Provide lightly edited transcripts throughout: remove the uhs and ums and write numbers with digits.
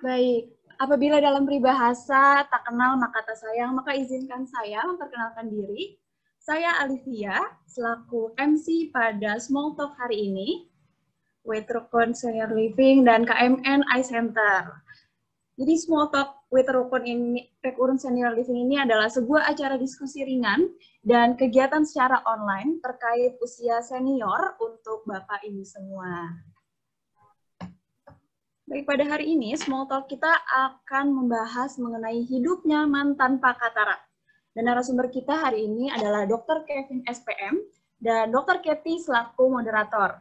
Baik, apabila dalam peribahasa tak kenal maka tak sayang, maka izinkan saya memperkenalkan diri. Saya Alivia, selaku MC pada Small Talk hari ini, with Rukun Senior Living dan KMN Eye Center. Jadi Small Talk with Rukun Senior Living ini adalah sebuah acara diskusi ringan dan kegiatan secara online terkait usia senior untuk Bapak Ibu semua. Baik, pada hari ini Small Talk kita akan membahas mengenai hidup nyaman tanpa katarak. Dan narasumber kita hari ini adalah Dr. Kevin SPM dan Dr. Kathy selaku moderator.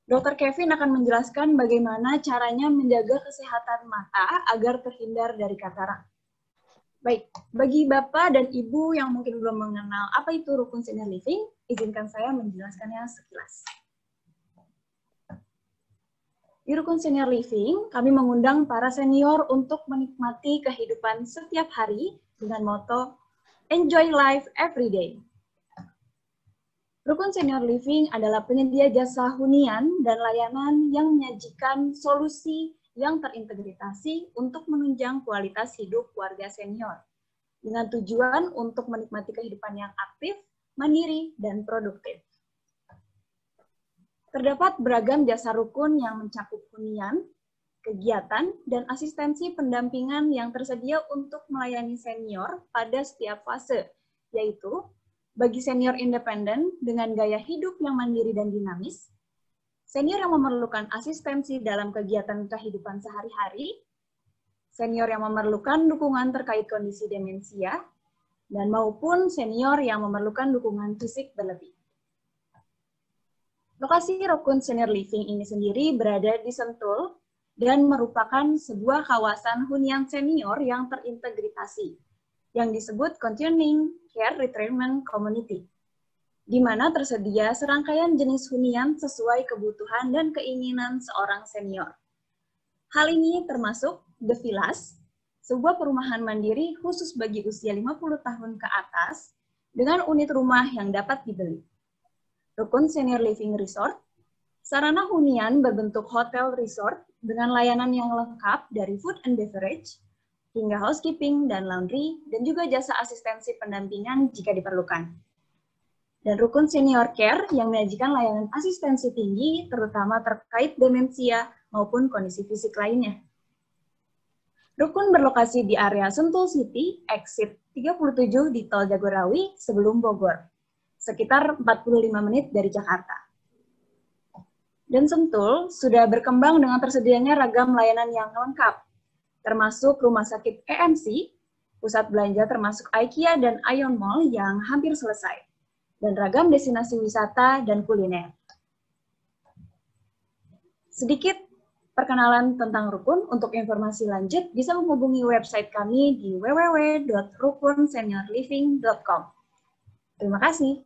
Dr. Kevin akan menjelaskan bagaimana caranya menjaga kesehatan mata agar terhindar dari katarak. Baik, bagi Bapak dan Ibu yang mungkin belum mengenal apa itu Rukun Senior Living, izinkan saya menjelaskannya sekilas. Di Rukun Senior Living, kami mengundang para senior untuk menikmati kehidupan setiap hari dengan moto Enjoy Life Every Day. Rukun Senior Living adalah penyedia jasa hunian dan layanan yang menyajikan solusi yang terintegrasi untuk menunjang kualitas hidup warga senior, dengan tujuan untuk menikmati kehidupan yang aktif, mandiri, dan produktif. Terdapat beragam jasa rukun yang mencakup hunian, kegiatan, dan asistensi pendampingan yang tersedia untuk melayani senior pada setiap fase, yaitu bagi senior independen dengan gaya hidup yang mandiri dan dinamis, senior yang memerlukan asistensi dalam kegiatan kehidupan sehari-hari, senior yang memerlukan dukungan terkait kondisi demensia, dan maupun senior yang memerlukan dukungan fisik berlebih. Lokasi Rukun Senior Living ini sendiri berada di Sentul dan merupakan sebuah kawasan hunian senior yang terintegrasi, yang disebut Continuing Care Retirement Community, di mana tersedia serangkaian jenis hunian sesuai kebutuhan dan keinginan seorang senior. Hal ini termasuk The Villas, sebuah perumahan mandiri khusus bagi usia 50 tahun ke atas dengan unit rumah yang dapat dibeli. Rukun Senior Living Resort, sarana hunian berbentuk hotel resort dengan layanan yang lengkap dari food and beverage, hingga housekeeping dan laundry, dan juga jasa asistensi pendampingan jika diperlukan. Dan Rukun Senior Care yang menyajikan layanan asistensi tinggi, terutama terkait demensia maupun kondisi fisik lainnya. Rukun berlokasi di area Sentul City, exit 37 di Tol Jagorawi sebelum Bogor, sekitar 45 menit dari Jakarta. Dan Sentul sudah berkembang dengan tersedianya ragam layanan yang lengkap, termasuk rumah sakit EMC, pusat belanja termasuk IKEA dan Ion Mall yang hampir selesai, dan ragam destinasi wisata dan kuliner. Sedikit perkenalan tentang Rukun. Untuk informasi lanjut bisa menghubungi website kami di www.rukunseniorliving.com. Terima kasih.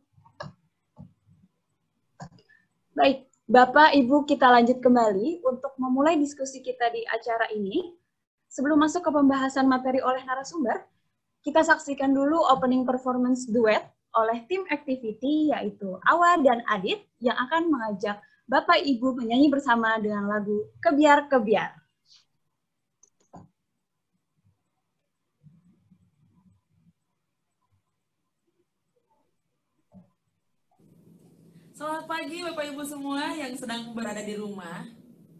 Baik, Bapak, Ibu, kita lanjut kembali untuk memulai diskusi kita di acara ini. Sebelum masuk ke pembahasan materi oleh narasumber, kita saksikan dulu opening performance duet oleh tim activity, yaitu Awa dan Adit, yang akan mengajak Bapak, Ibu menyanyi bersama dengan lagu Kebiar Kebiar. Selamat pagi Bapak Ibu semua yang sedang berada di rumah.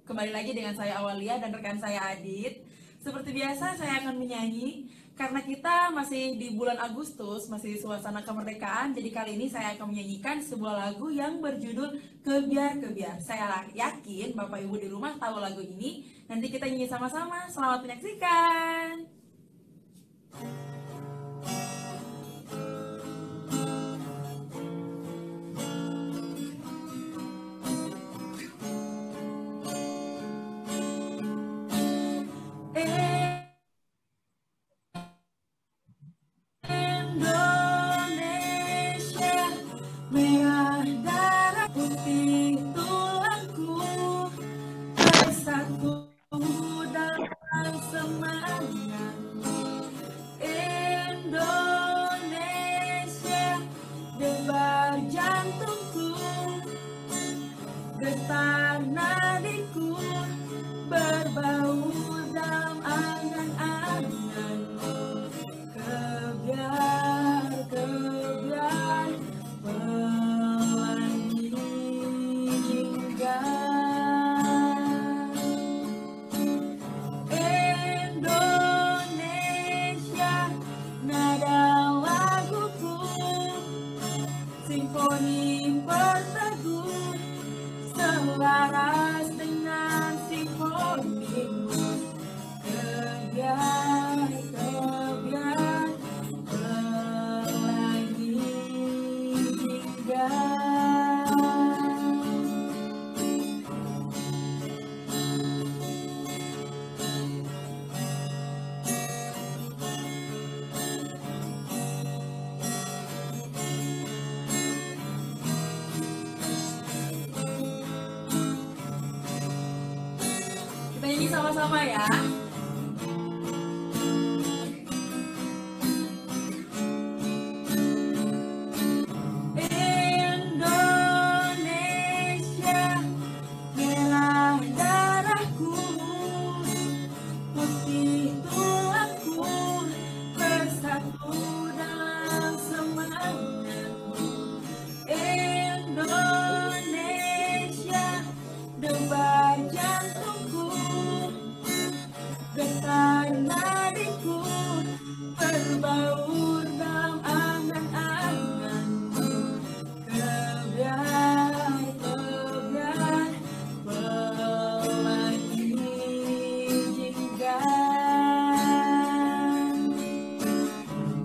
Kembali lagi dengan saya Awalia dan rekan saya Adit. Seperti biasa saya akan menyanyi karena kita masih di bulan Agustus, masih suasana kemerdekaan. Jadi kali ini saya akan menyanyikan sebuah lagu yang berjudul Kebiar Kebiar. Saya yakin Bapak Ibu di rumah tahu lagu ini. Nanti kita nyanyi sama-sama. Selamat menyaksikan. Getar nadiku berbau damai. bersama-sama ya. Indonesia, merah darahku, putih tulangku, bersatu dalam semangatku. Indonesia, debar jantungku, getar nadiku, berbaur dalam angan-anganmu. Kebiar-kebiar pelangi jingga,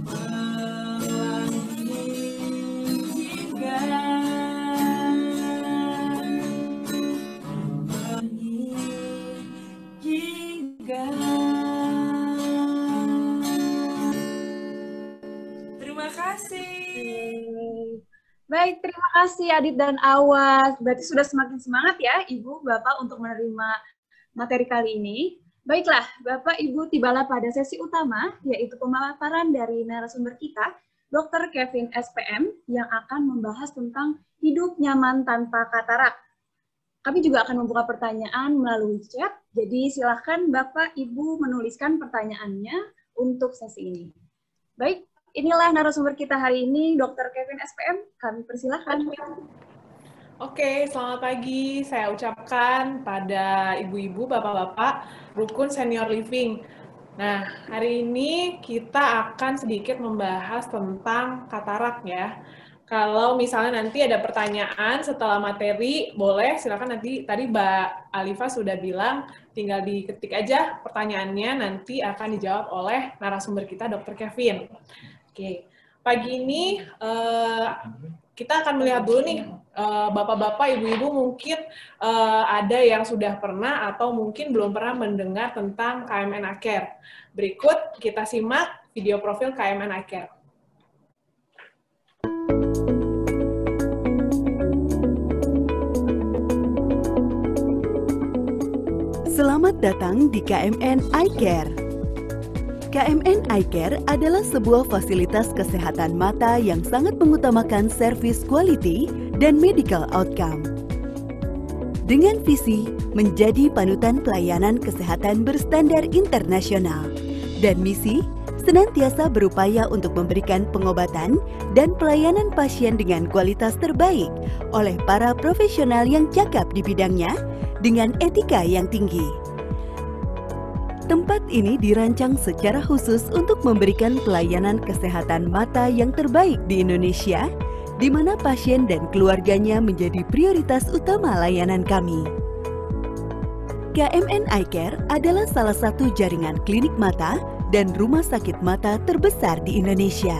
pelangi jingga, pelangi jingga. Terima kasih. Baik, terima kasih Adit dan Awas. Berarti sudah semakin semangat ya Ibu, Bapak untuk menerima materi kali ini. Baiklah, Bapak, Ibu, tibalah pada sesi utama, yaitu pemaparan dari narasumber kita, Dr. Kevin SPM, yang akan membahas tentang hidup nyaman tanpa katarak. Kami juga akan membuka pertanyaan melalui chat, jadi silahkan Bapak, Ibu menuliskan pertanyaannya untuk sesi ini. Baik, inilah narasumber kita hari ini, Dr. Kevin SPM. Kami persilahkan. Oke, selamat pagi. Saya ucapkan pada ibu-ibu, bapak-bapak, Rukun Senior Living. Nah, hari ini kita akan sedikit membahas tentang katarak ya. Kalau misalnya nanti ada pertanyaan setelah materi, boleh silakan nanti, tadi Mbak Alifa sudah bilang, tinggal diketik aja pertanyaannya, nanti akan dijawab oleh narasumber kita, Dr. Kevin. Oke, pagi ini kita akan melihat dulu nih, bapak-bapak, ibu-ibu mungkin ada yang sudah pernah atau mungkin belum pernah mendengar tentang KMN iCare. Berikut kita simak video profil KMN iCare. Selamat datang di KMN iCare. KMN iCare adalah sebuah fasilitas kesehatan mata yang sangat mengutamakan service quality dan medical outcome. Dengan visi menjadi panutan pelayanan kesehatan berstandar internasional dan misi senantiasa berupaya untuk memberikan pengobatan dan pelayanan pasien dengan kualitas terbaik oleh para profesional yang cakap di bidangnya dengan etika yang tinggi. Tempat ini dirancang secara khusus untuk memberikan pelayanan kesehatan mata yang terbaik di Indonesia, di mana pasien dan keluarganya menjadi prioritas utama layanan kami. KMN iCare adalah salah satu jaringan klinik mata dan rumah sakit mata terbesar di Indonesia,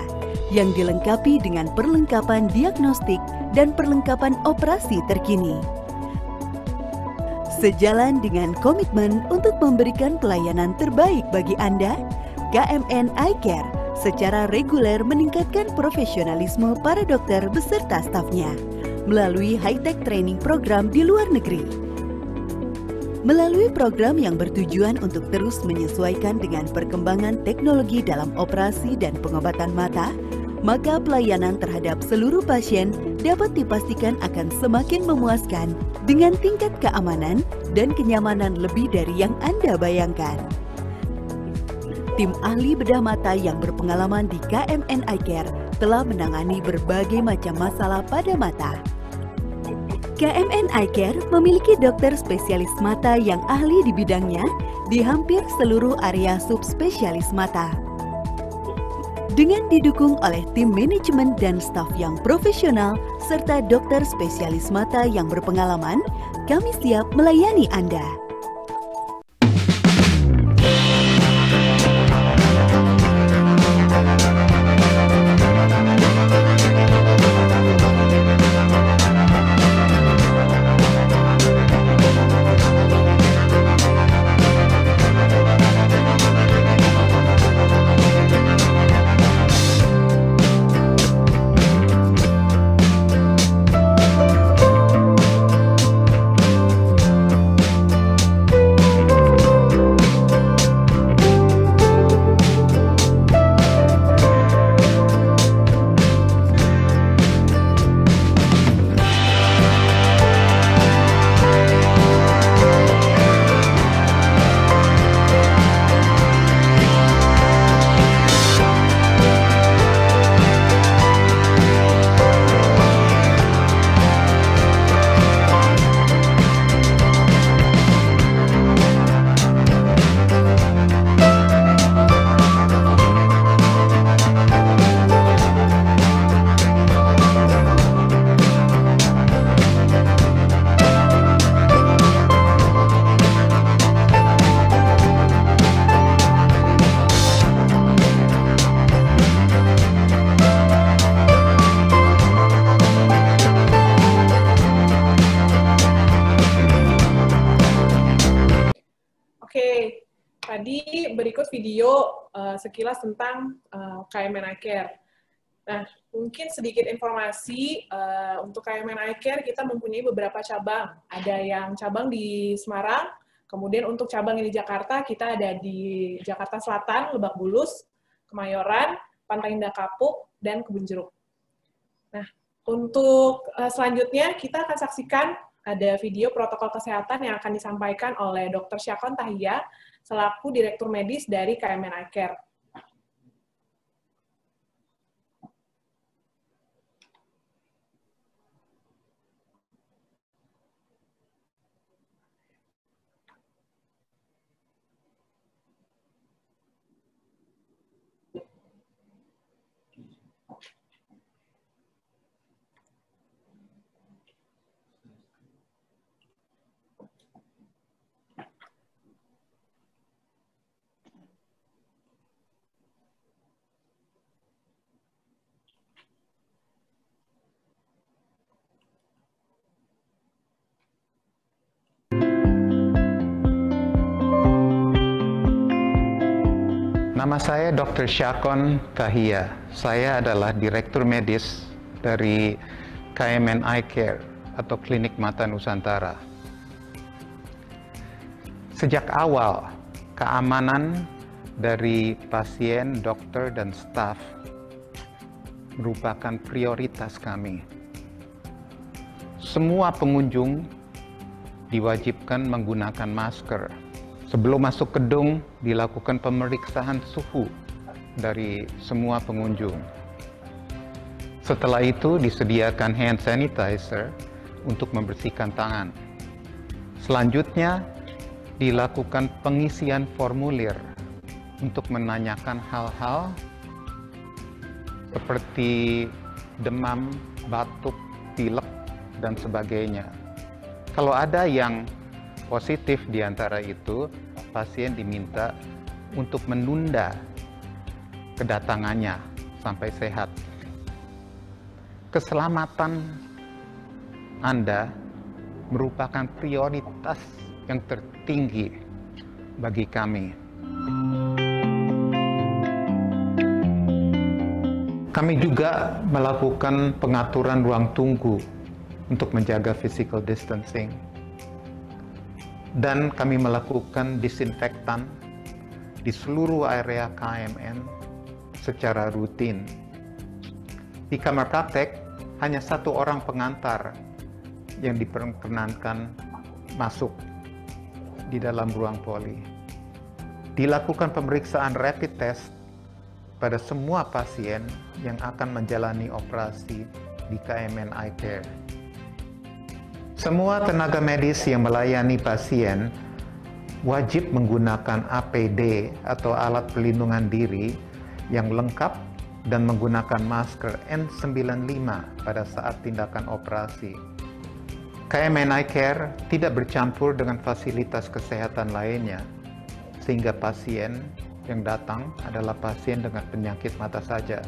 yang dilengkapi dengan perlengkapan diagnostik dan perlengkapan operasi terkini. Sejalan dengan komitmen untuk memberikan pelayanan terbaik bagi Anda, KMN iCare secara reguler meningkatkan profesionalisme para dokter beserta stafnya melalui high-tech training program di luar negeri. Melalui program yang bertujuan untuk terus menyesuaikan dengan perkembangan teknologi dalam operasi dan pengobatan mata, maka pelayanan terhadap seluruh pasien dapat dipastikan akan semakin memuaskan dengan tingkat keamanan dan kenyamanan lebih dari yang Anda bayangkan. Tim ahli bedah mata yang berpengalaman di KMN iCare telah menangani berbagai macam masalah pada mata. KMN iCare memiliki dokter spesialis mata yang ahli di bidangnya di hampir seluruh area subspesialis mata. Dengan didukung oleh tim manajemen dan staf yang profesional serta dokter spesialis mata yang berpengalaman, kami siap melayani Anda. Oke, tadi berikut video sekilas tentang KMN Eye Care. Nah, mungkin sedikit informasi untuk KMN Eye Care, kita mempunyai beberapa cabang. Ada yang cabang di Semarang, kemudian untuk cabang yang di Jakarta, kita ada di Jakarta Selatan, Lebak Bulus, Kemayoran, Pantai Indah Kapuk, dan Kebun Jeruk. Nah, untuk selanjutnya kita akan saksikan ada video protokol kesehatan yang akan disampaikan oleh Dr. Syakon Tahia, selaku Direktur Medis dari KMN Eye Care. Nama saya Dr. Syakon Tahia. Saya adalah Direktur Medis dari KMN Eye Care atau Klinik Mata Nusantara. Sejak awal, keamanan dari pasien, dokter, dan staf merupakan prioritas kami. Semua pengunjung diwajibkan menggunakan masker. Sebelum masuk gedung, dilakukan pemeriksaan suhu dari semua pengunjung. Setelah itu, disediakan hand sanitizer untuk membersihkan tangan. Selanjutnya, dilakukan pengisian formulir untuk menanyakan hal-hal seperti demam, batuk, pilek, dan sebagainya. Kalau ada yang positif di antara itu, pasien diminta untuk menunda kedatangannya sampai sehat. Keselamatan Anda merupakan prioritas yang tertinggi bagi kami. Kami juga melakukan pengaturan ruang tunggu untuk menjaga physical distancing. Dan kami melakukan disinfektan di seluruh area KMN secara rutin. Di kamar praktek, hanya satu orang pengantar yang diperkenankan masuk di dalam ruang poli. Dilakukan pemeriksaan rapid test pada semua pasien yang akan menjalani operasi di KMN Eye Care. Semua tenaga medis yang melayani pasien wajib menggunakan APD atau alat pelindungan diri yang lengkap dan menggunakan masker N95 pada saat tindakan operasi. KMN Eye Care tidak bercampur dengan fasilitas kesehatan lainnya, sehingga pasien yang datang adalah pasien dengan penyakit mata saja.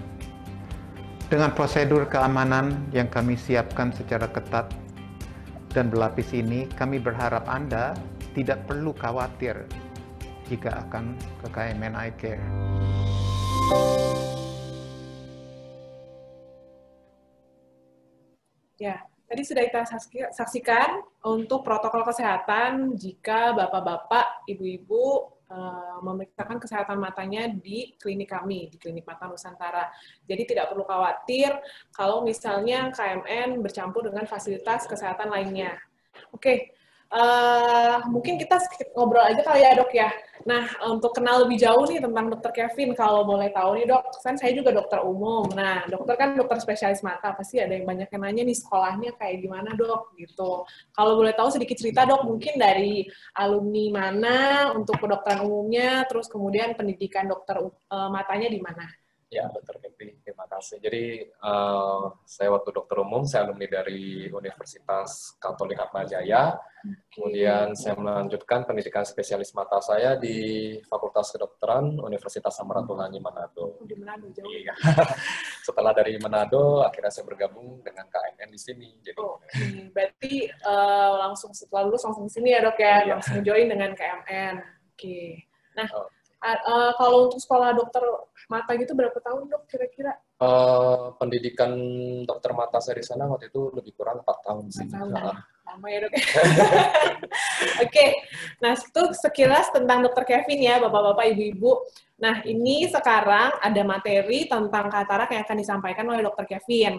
Dengan prosedur keamanan yang kami siapkan secara ketat dan berlapis ini, kami berharap Anda tidak perlu khawatir jika akan ke KMN Eye Care. Ya, tadi sudah kita saksikan untuk protokol kesehatan jika bapak-bapak, ibu-ibu memeriksakan kesehatan matanya di klinik kami, di Klinik Mata Nusantara. Jadi tidak perlu khawatir kalau misalnya KMN bercampur dengan fasilitas kesehatan lainnya. Oke, mungkin kita ngobrol aja kali ya dok ya. Nah, untuk kenal lebih jauh nih tentang Dr. Kevin, kalau boleh tahu nih dok, kan saya juga dokter umum. Nah, dokter kan dokter spesialis mata, pasti ada yang banyak yang nanya nih sekolahnya kayak gimana dok, gitu. Kalau boleh tahu sedikit cerita dok, mungkin dari alumni mana untuk kedokteran umumnya, terus kemudian pendidikan dokter matanya di mana? Ya, Dr. Kevin, terima kasih. Jadi, saya waktu dokter umum, saya alumni dari Universitas Katolik Atmajaya. Kemudian saya melanjutkan pendidikan spesialis mata saya di Fakultas Kedokteran Universitas Samratulangi Manado. Di Manado, jauh. Iya. Setelah dari Manado, akhirnya saya bergabung dengan KMN di sini. Jadi, berarti langsung setelah lulus langsung di sini ya dok ya, iya. Langsung join dengan KMN. Oke. Nah, Oh. kalau untuk sekolah dokter mata gitu berapa tahun dok kira-kira? Pendidikan dokter mata saya di sana waktu itu lebih kurang 4 tahun sih. 4 tahun. Lama ya dok. Oke, nah itu sekilas tentang dokter Kevin ya bapak-bapak ibu-ibu. Nah ini sekarang ada materi tentang katarak yang akan disampaikan oleh dokter Kevin.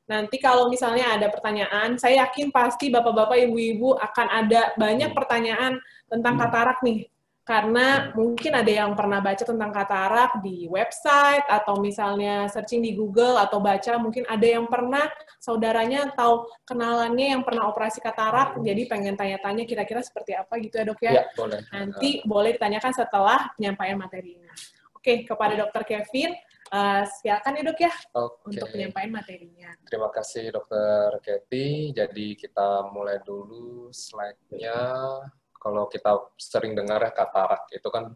Nanti kalau misalnya ada pertanyaan, saya yakin pasti bapak-bapak ibu-ibu akan ada banyak pertanyaan tentang katarak nih. Karena mungkin ada yang pernah baca tentang katarak di website, atau misalnya searching di Google, atau baca, mungkin ada yang pernah saudaranya atau kenalannya yang pernah operasi katarak, jadi pengen tanya-tanya kira-kira seperti apa gitu ya dok ya? Iya, boleh. Nanti boleh ditanyakan setelah penyampaian materinya. Oke, kepada dokter Kevin, silakan ya dok ya, untuk penyampaian materinya. Terima kasih dokter Kathy. Jadi kita mulai dulu slide-nya. Kalau kita sering dengar ya katarak, itu kan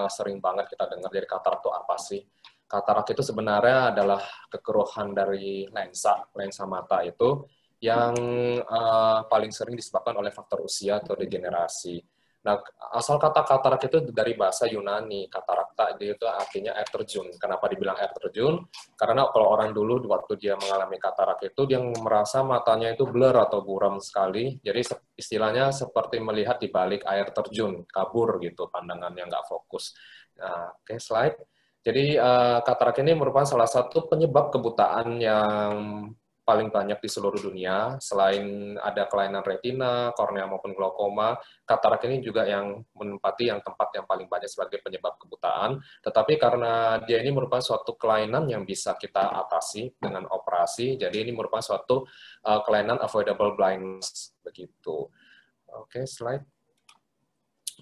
sering banget kita dengar. Jadi katarak itu apa sih? Katarak itu sebenarnya adalah kekeruhan dari lensa mata itu yang paling sering disebabkan oleh faktor usia atau degenerasi. Nah, asal kata katarak itu dari bahasa Yunani, katarakta, itu artinya air terjun. Kenapa dibilang air terjun? Karena kalau orang dulu waktu dia mengalami katarak itu, dia merasa matanya itu blur atau buram sekali. Jadi istilahnya seperti melihat di balik air terjun, kabur gitu, pandangannya nggak fokus. Nah, oke, slide. Jadi katarak ini merupakan salah satu penyebab kebutaan yang paling banyak di seluruh dunia. Selain ada kelainan retina, kornea maupun glaukoma, katarak ini juga yang menempati tempat yang paling banyak sebagai penyebab kebutaan. Tetapi karena dia ini merupakan suatu kelainan yang bisa kita atasi dengan operasi, jadi ini merupakan suatu kelainan avoidable blindness begitu. Oke, slide.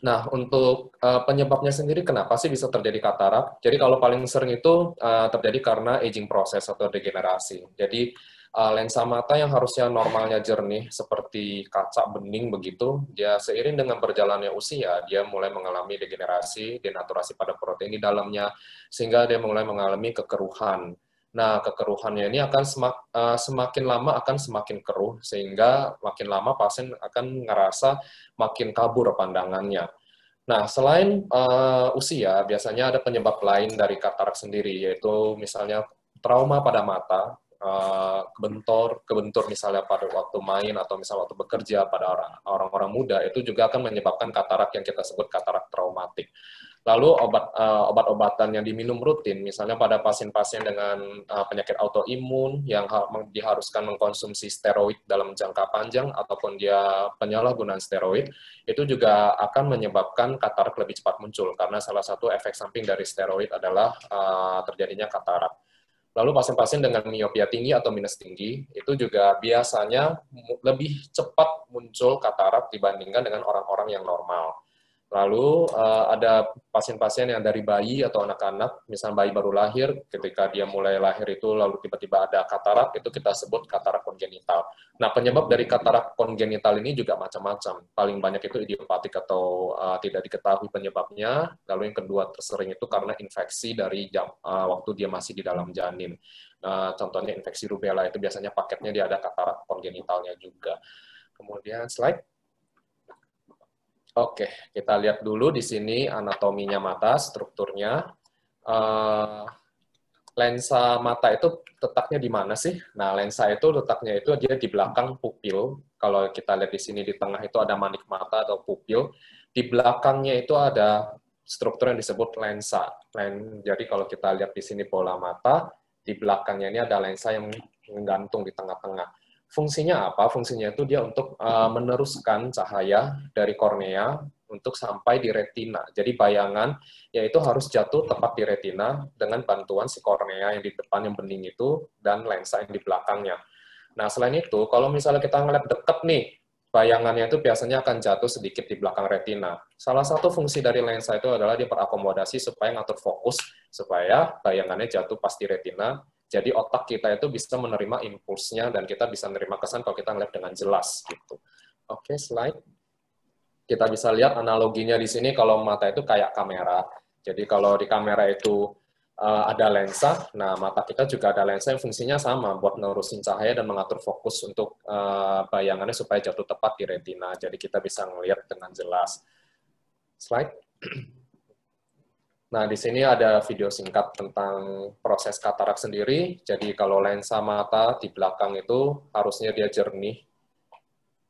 Nah, untuk penyebabnya sendiri, kenapa sih bisa terjadi katarak? Jadi kalau paling sering itu terjadi karena aging process atau degenerasi. Jadi lensa mata yang harusnya normalnya jernih seperti kaca bening begitu, dia seiring dengan berjalannya usia, dia mulai mengalami degenerasi, denaturasi pada protein di dalamnya, sehingga dia mulai mengalami kekeruhan. Nah, kekeruhannya ini akan semakin lama akan semakin keruh, sehingga makin lama pasien akan ngerasa makin kabur pandangannya. Nah, selain usia, biasanya ada penyebab lain dari katarak sendiri, yaitu misalnya trauma pada mata, kebentur misalnya pada waktu main atau misalnya waktu bekerja pada orang-orang muda, itu juga akan menyebabkan katarak yang kita sebut katarak traumatik. Lalu obat-obatan yang diminum rutin, misalnya pada pasien-pasien dengan penyakit autoimun yang diharuskan mengkonsumsi steroid dalam jangka panjang ataupun dia penyalahgunaan steroid, itu juga akan menyebabkan katarak lebih cepat muncul karena salah satu efek samping dari steroid adalah terjadinya katarak. Lalu pasien-pasien dengan miopia tinggi atau minus tinggi, itu juga biasanya lebih cepat muncul katarak dibandingkan dengan orang-orang yang normal. Lalu ada pasien-pasien yang dari bayi atau anak-anak, misalnya bayi baru lahir, ketika dia mulai lahir itu lalu tiba-tiba ada katarak, itu kita sebut katarak kongenital. Nah, penyebab dari katarak kongenital ini juga macam-macam. Paling banyak itu idiopatik atau tidak diketahui penyebabnya. Lalu yang kedua tersering itu karena infeksi dari waktu dia masih di dalam janin. Contohnya infeksi rubella itu biasanya paketnya dia ada katarak kongenitalnya juga. Kemudian slide. Oke, kita lihat dulu di sini anatominya mata, strukturnya. Lensa mata itu letaknya di mana sih? Nah, lensa itu letaknya itu dia di belakang pupil. Kalau kita lihat di sini di tengah itu ada manik mata atau pupil. Di belakangnya itu ada struktur yang disebut lensa. Jadi kalau kita lihat di sini bola mata, di belakangnya ini ada lensa yang menggantung di tengah-tengah. Fungsinya apa? Fungsinya itu dia untuk meneruskan cahaya dari kornea untuk sampai di retina. Jadi bayangan yaitu harus jatuh tepat di retina dengan bantuan si kornea yang di depan yang bening itu dan lensa yang di belakangnya. Nah, selain itu, kalau misalnya kita ngeliat deket nih, bayangannya itu biasanya akan jatuh sedikit di belakang retina. Salah satu fungsi dari lensa itu adalah dia berakomodasi supaya ngatur fokus, supaya bayangannya jatuh pas di retina. Jadi otak kita itu bisa menerima impulsnya dan kita bisa menerima kesan kalau kita ngeliat dengan jelas gitu. Oke, slide. Kita bisa lihat analoginya di sini kalau mata itu kayak kamera. Jadi kalau di kamera itu ada lensa, nah mata kita juga ada lensa yang fungsinya sama buat nerusin cahaya dan mengatur fokus untuk bayangannya supaya jatuh tepat di retina. Jadi kita bisa ngelihat dengan jelas. Slide. Nah, di sini ada video singkat tentang proses katarak sendiri. Jadi kalau lensa mata di belakang itu harusnya dia jernih.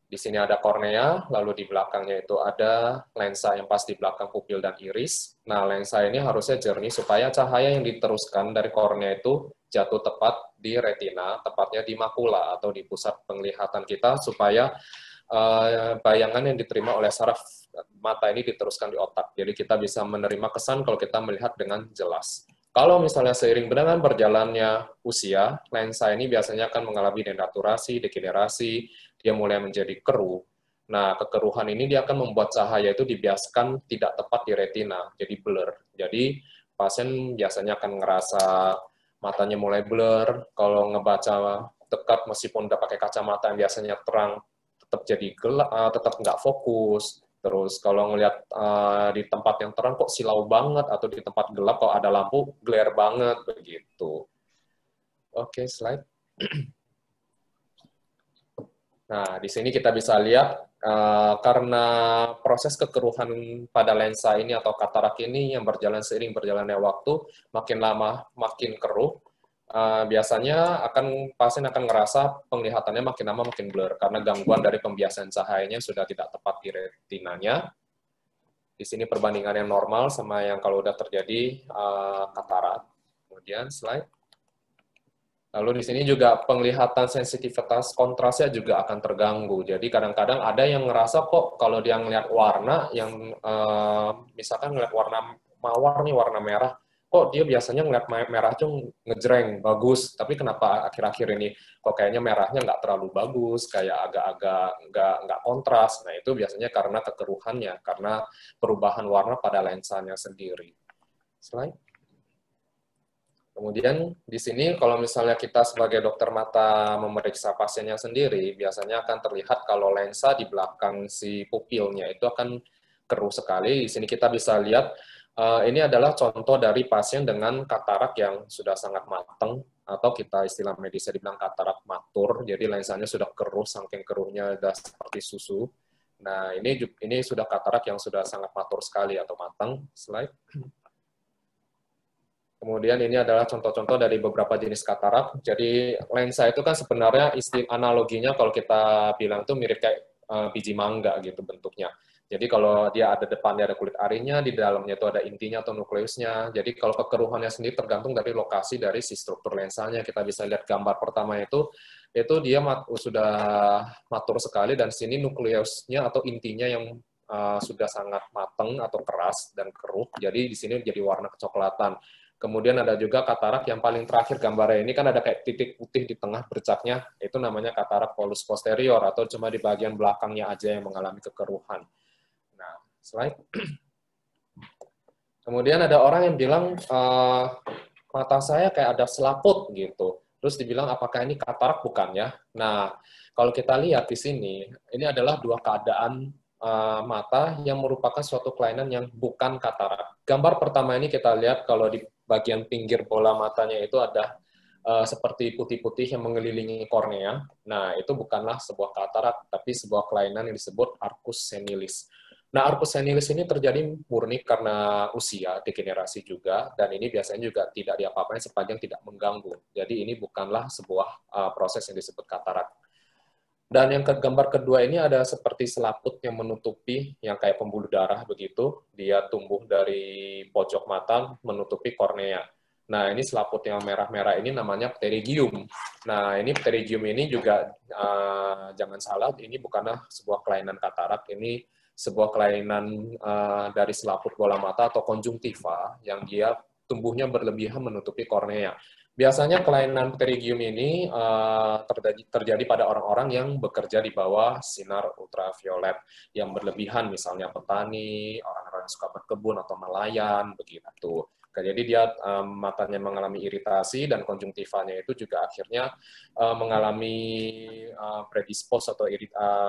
Di sini ada kornea, lalu di belakangnya itu ada lensa yang pas di belakang pupil dan iris. Nah, lensa ini harusnya jernih supaya cahaya yang diteruskan dari kornea itu jatuh tepat di retina, tepatnya di makula atau di pusat penglihatan kita, supaya bayangan yang diterima oleh saraf mata ini diteruskan di otak. Jadi kita bisa menerima kesan kalau kita melihat dengan jelas. Kalau misalnya seiring dengan berjalannya usia, lensa ini biasanya akan mengalami denaturasi, degenerasi, dia mulai menjadi keruh. Nah, kekeruhan ini dia akan membuat cahaya itu dibiaskan tidak tepat di retina, jadi blur. Jadi pasien biasanya akan ngerasa matanya mulai blur, kalau ngebaca dekat meskipun udah pakai kacamata yang biasanya terang, tetap jadi gelap, tetap nggak fokus. Terus kalau ngelihat di tempat yang terang kok silau banget, atau di tempat gelap kalau ada lampu glare banget begitu. Oke, slide. Nah, di sini kita bisa lihat karena proses kekeruhan pada lensa ini atau katarak ini yang berjalan seiring berjalannya waktu, makin lama makin keruh. Biasanya pasien akan ngerasa penglihatannya makin lama makin blur karena gangguan dari pembiasan cahayanya sudah tidak tepat di retinanya. Di sini perbandingan yang normal sama yang kalau udah terjadi katarak. Kemudian slide. Lalu di sini juga penglihatan sensitivitas kontrasnya juga akan terganggu. Jadi kadang-kadang ada yang ngerasa kok kalau dia ngelihat warna yang misalkan ngelihat warna mawar nih, warna merah, kok dia biasanya ngelihat merah tuh ngejreng, bagus, tapi kenapa akhir-akhir ini kok kayaknya merahnya nggak terlalu bagus, kayak agak-agak nggak kontras. Nah, itu biasanya karena kekeruhannya, karena perubahan warna pada lensanya sendiri. Slide. Kemudian di sini kalau misalnya kita sebagai dokter mata memeriksa pasiennya sendiri, biasanya akan terlihat kalau lensa di belakang si pupilnya itu akan keruh sekali. Di sini kita bisa lihat ini adalah contoh dari pasien dengan katarak yang sudah sangat matang, atau kita istilah medisnya dibilang katarak matur. Jadi lensanya sudah keruh, saking keruhnya sudah seperti susu. Nah, ini sudah katarak yang sudah sangat matur sekali atau matang. Slide. Kemudian ini adalah contoh-contoh dari beberapa jenis katarak. Jadi lensa itu kan sebenarnya analoginya kalau kita bilang itu mirip kayak biji mangga gitu bentuknya. Jadi kalau dia ada depannya ada kulit arinya, di dalamnya itu ada intinya atau nukleusnya. Jadi kalau kekeruhannya sendiri tergantung dari lokasi dari si struktur lensanya. Kita bisa lihat gambar pertama itu dia sudah matur sekali, dan sini nukleusnya atau intinya yang sudah sangat matang atau keras dan keruh. Jadi di sini jadi warna kecoklatan. Kemudian ada juga katarak yang paling terakhir gambarnya ini kan ada kayak titik putih di tengah bercaknya, itu namanya katarak polus posterior atau cuma di bagian belakangnya aja yang mengalami kekeruhan. Nah, slide. Kemudian ada orang yang bilang mata saya kayak ada selaput gitu. Terus dibilang apakah ini katarak bukan ya? Nah, kalau kita lihat di sini, ini adalah dua keadaan mata yang merupakan suatu kelainan yang bukan katarak. Gambar pertama ini kita lihat kalau di bagian pinggir bola matanya itu ada seperti putih-putih yang mengelilingi kornea. Nah, itu bukanlah sebuah katarak, tapi sebuah kelainan yang disebut arcus senilis. Nah, arcus senilis ini terjadi murni karena usia, degenerasi juga, dan ini biasanya juga tidak diapa-apain sepanjang tidak mengganggu. Jadi ini bukanlah sebuah proses yang disebut katarak. Dan yang gambar kedua ini ada seperti selaput yang menutupi, yang kayak pembuluh darah begitu. Dia tumbuh dari pojok mata menutupi kornea. Nah, ini selaput yang merah-merah ini namanya pterygium. Nah, ini pterygium ini juga jangan salah, ini bukanlah sebuah kelainan katarak, ini sebuah kelainan dari selaput bola mata atau konjungtiva yang dia tumbuhnya berlebihan menutupi kornea. Biasanya kelainan pterygium ini terjadi pada orang-orang yang bekerja di bawah sinar ultraviolet yang berlebihan, misalnya petani, orang-orang yang suka berkebun atau nelayan, begitu. Jadi dia matanya mengalami iritasi dan konjungtivanya itu juga akhirnya mengalami predispose atau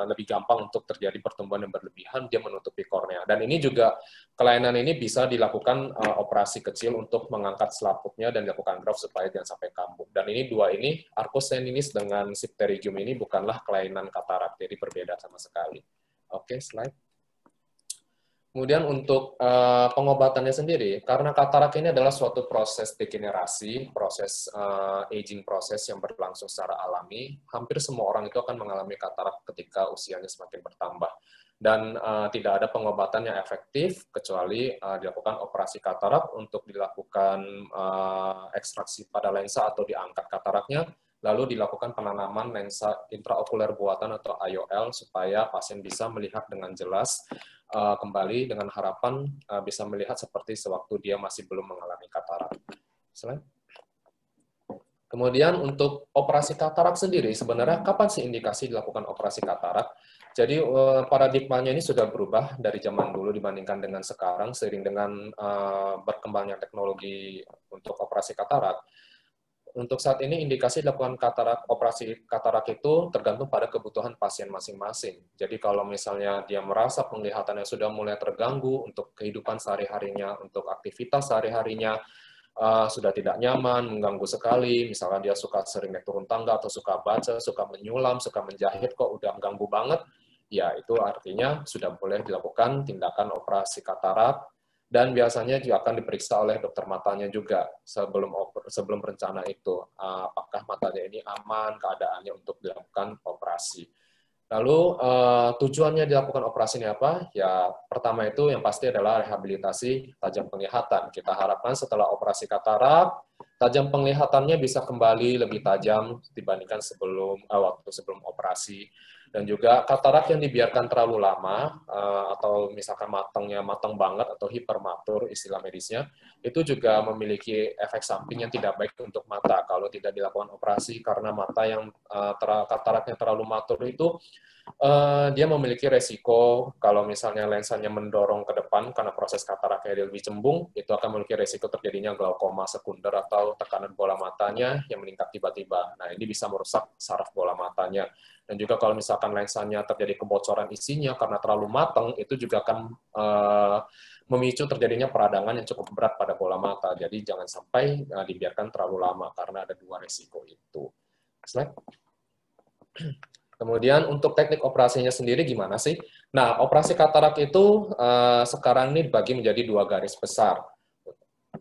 lebih gampang untuk terjadi pertumbuhan yang berlebihan, dia menutupi kornea. Dan ini juga kelainan ini bisa dilakukan operasi kecil untuk mengangkat selaputnya dan dilakukan graft supaya jangan sampai kambuh. Dan ini dua ini, arcus senilis dengan pterygium ini bukanlah kelainan katarak, jadi berbeda sama sekali. Oke, slide. Kemudian untuk pengobatannya sendiri, karena katarak ini adalah suatu proses degenerasi, proses aging proses yang berlangsung secara alami, hampir semua orang itu akan mengalami katarak ketika usianya semakin bertambah. Dan tidak ada pengobatan yang efektif kecuali dilakukan operasi katarak untuk dilakukan ekstraksi pada lensa atau diangkat kataraknya, lalu dilakukan penanaman lensa intraokuler buatan atau IOL supaya pasien bisa melihat dengan jelas kembali dengan harapan bisa melihat seperti sewaktu dia masih belum mengalami katarak. Selain. Kemudian untuk operasi katarak sendiri, sebenarnya kapan sih indikasi dilakukan operasi katarak? Jadi paradigmanya ini sudah berubah dari zaman dulu dibandingkan dengan sekarang, seiring dengan berkembangnya teknologi untuk operasi katarak. Untuk saat ini indikasi dilakukan operasi katarak itu tergantung pada kebutuhan pasien masing-masing. Jadi kalau misalnya dia merasa penglihatannya sudah mulai terganggu untuk kehidupan sehari-harinya, untuk aktivitas sehari-harinya sudah tidak nyaman, mengganggu sekali, misalnya dia suka sering naik turun tangga atau suka baca, suka menyulam, suka menjahit kok udah mengganggu banget, ya itu artinya sudah boleh dilakukan tindakan operasi katarak. Dan biasanya juga akan diperiksa oleh dokter matanya juga sebelum rencana itu, apakah matanya ini aman keadaannya untuk dilakukan operasi. Lalu tujuannya dilakukan operasi ini apa? Ya pertama itu yang pasti adalah rehabilitasi tajam penglihatan. Kita harapkan setelah operasi katarak, tajam penglihatannya bisa kembali lebih tajam dibandingkan waktu sebelum operasi. Dan juga katarak yang dibiarkan terlalu lama, atau misalkan matangnya matang banget atau hipermatur istilah medisnya, itu juga memiliki efek samping yang tidak baik untuk mata kalau tidak dilakukan operasi, karena mata yang kataraknya terlalu matur itu dia memiliki resiko kalau misalnya lensanya mendorong ke depan karena proses kataraknya dia lebih cembung, itu akan memiliki resiko terjadinya glaukoma sekunder atau tekanan bola matanya yang meningkat tiba-tiba. Nah, ini bisa merusak saraf bola matanya. Dan juga kalau misalkan lensanya terjadi kebocoran isinya karena terlalu matang, itu juga akan memicu terjadinya peradangan yang cukup berat pada bola mata. Jadi jangan sampai dibiarkan terlalu lama karena ada dua resiko itu. Slide. Kemudian untuk teknik operasinya sendiri gimana sih? Nah, operasi katarak itu sekarang ini dibagi menjadi dua garis besar.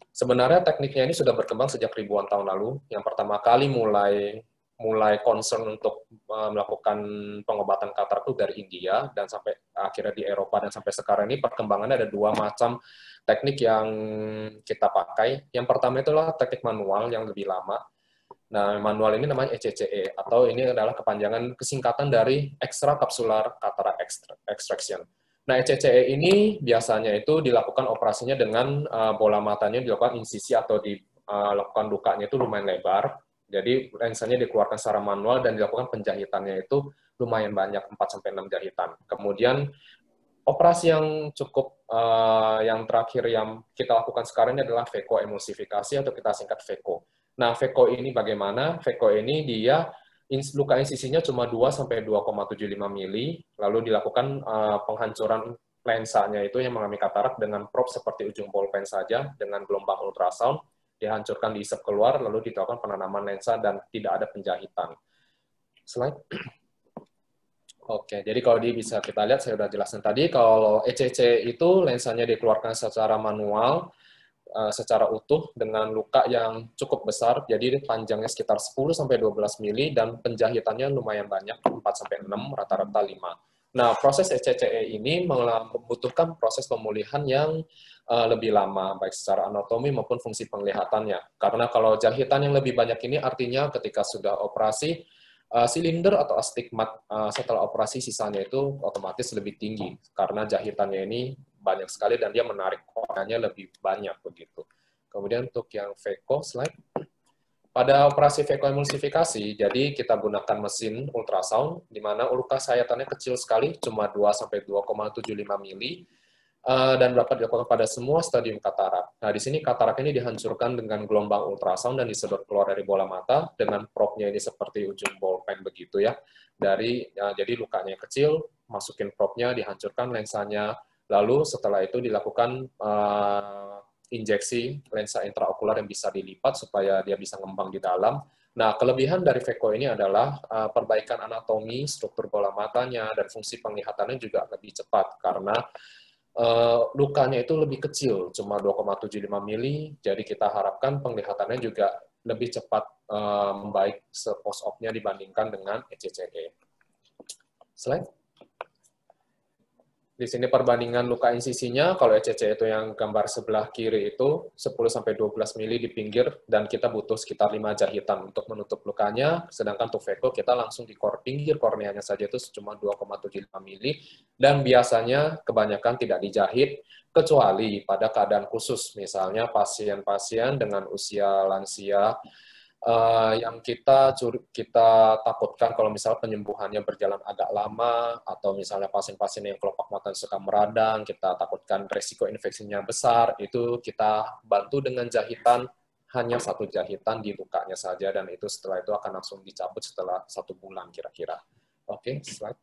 Sebenarnya tekniknya ini sudah berkembang sejak ribuan tahun lalu. Yang pertama kali mulai concern untuk melakukan pengobatan katarak itu dari India, dan sampai akhirnya di Eropa, dan sampai sekarang ini perkembangannya ada dua macam teknik yang kita pakai. Yang pertama itu adalah teknik manual yang lebih lama. Nah, manual ini namanya ECCE, atau ini adalah kepanjangan kesingkatan dari extracapsular cataract extraction. Nah, ECCE ini biasanya itu dilakukan operasinya dengan bola matanya dilakukan insisi atau dilakukan lukanya itu lumayan lebar. Jadi lensanya dikeluarkan secara manual dan dilakukan penjahitannya itu lumayan banyak, 4-6 jahitan. Kemudian operasi yang cukup yang terakhir yang kita lakukan sekarang ini adalah vekoemulsifikasi atau kita singkat veko. Nah, veko ini bagaimana? Veko ini dia luka insisinya cuma 2-2,75 mili, lalu dilakukan penghancuran lensanya itu yang mengalami katarak dengan prop seperti ujung bolpen saja dengan gelombang ultrasound, dihancurkan, diisap keluar, lalu dilakukan penanaman lensa dan tidak ada penjahitan. Slide. Oke, jadi kalau bisa kita lihat, saya sudah jelaskan tadi, kalau ECC itu lensanya dikeluarkan secara manual, secara utuh dengan luka yang cukup besar, jadi panjangnya sekitar 10-12 mili dan penjahitannya lumayan banyak, 4-6, rata-rata 5. Nah, proses ECCE ini membutuhkan proses pemulihan yang lebih lama, baik secara anatomi maupun fungsi penglihatannya. Karena kalau jahitan yang lebih banyak ini artinya ketika sudah operasi, silinder atau astigmat setelah operasi sisanya itu otomatis lebih tinggi, karena jahitannya ini banyak sekali dan dia menarik koreanya lebih banyak begitu. Kemudian untuk yang veko, slide. Pada operasi vekoemulsifikasi, jadi kita gunakan mesin ultrasound, di mana luka sayatannya kecil sekali, cuma 2-2,75 mili, dan dapat dilakukan pada semua stadium katarak. Nah, di sini katarak ini dihancurkan dengan gelombang ultrasound dan disedot keluar dari bola mata, dengan propnya ini seperti ujung bolpen begitu ya. Jadi lukanya kecil, masukin propnya, dihancurkan lensanya, lalu setelah itu dilakukan injeksi lensa intraokular yang bisa dilipat supaya dia bisa ngembang di dalam. Nah, kelebihan dari veko ini adalah perbaikan anatomi, struktur bola matanya, dan fungsi penglihatannya juga lebih cepat, karena lukanya itu lebih kecil, cuma 2,75 mili, jadi kita harapkan penglihatannya juga lebih cepat membaik post-op-nya dibandingkan dengan ECCE. Slide. Di sini perbandingan luka insisinya, kalau ECCE itu yang gambar sebelah kiri itu 10-12 mili di pinggir, dan kita butuh sekitar 5 jahitan untuk menutup lukanya, sedangkan untuk Veko kita langsung di pinggir korneanya saja itu cuma 2,75 mili, dan biasanya kebanyakan tidak dijahit, kecuali pada keadaan khusus, misalnya pasien-pasien dengan usia lansia, yang kita takutkan kalau misalnya penyembuhannya berjalan agak lama, atau misalnya pasien-pasien yang kelopak mata suka meradang, kita takutkan resiko infeksinya besar, itu kita bantu dengan jahitan, hanya 1 jahitan di lukanya saja, dan itu setelah itu akan langsung dicabut setelah 1 bulan kira-kira. Oke, slide.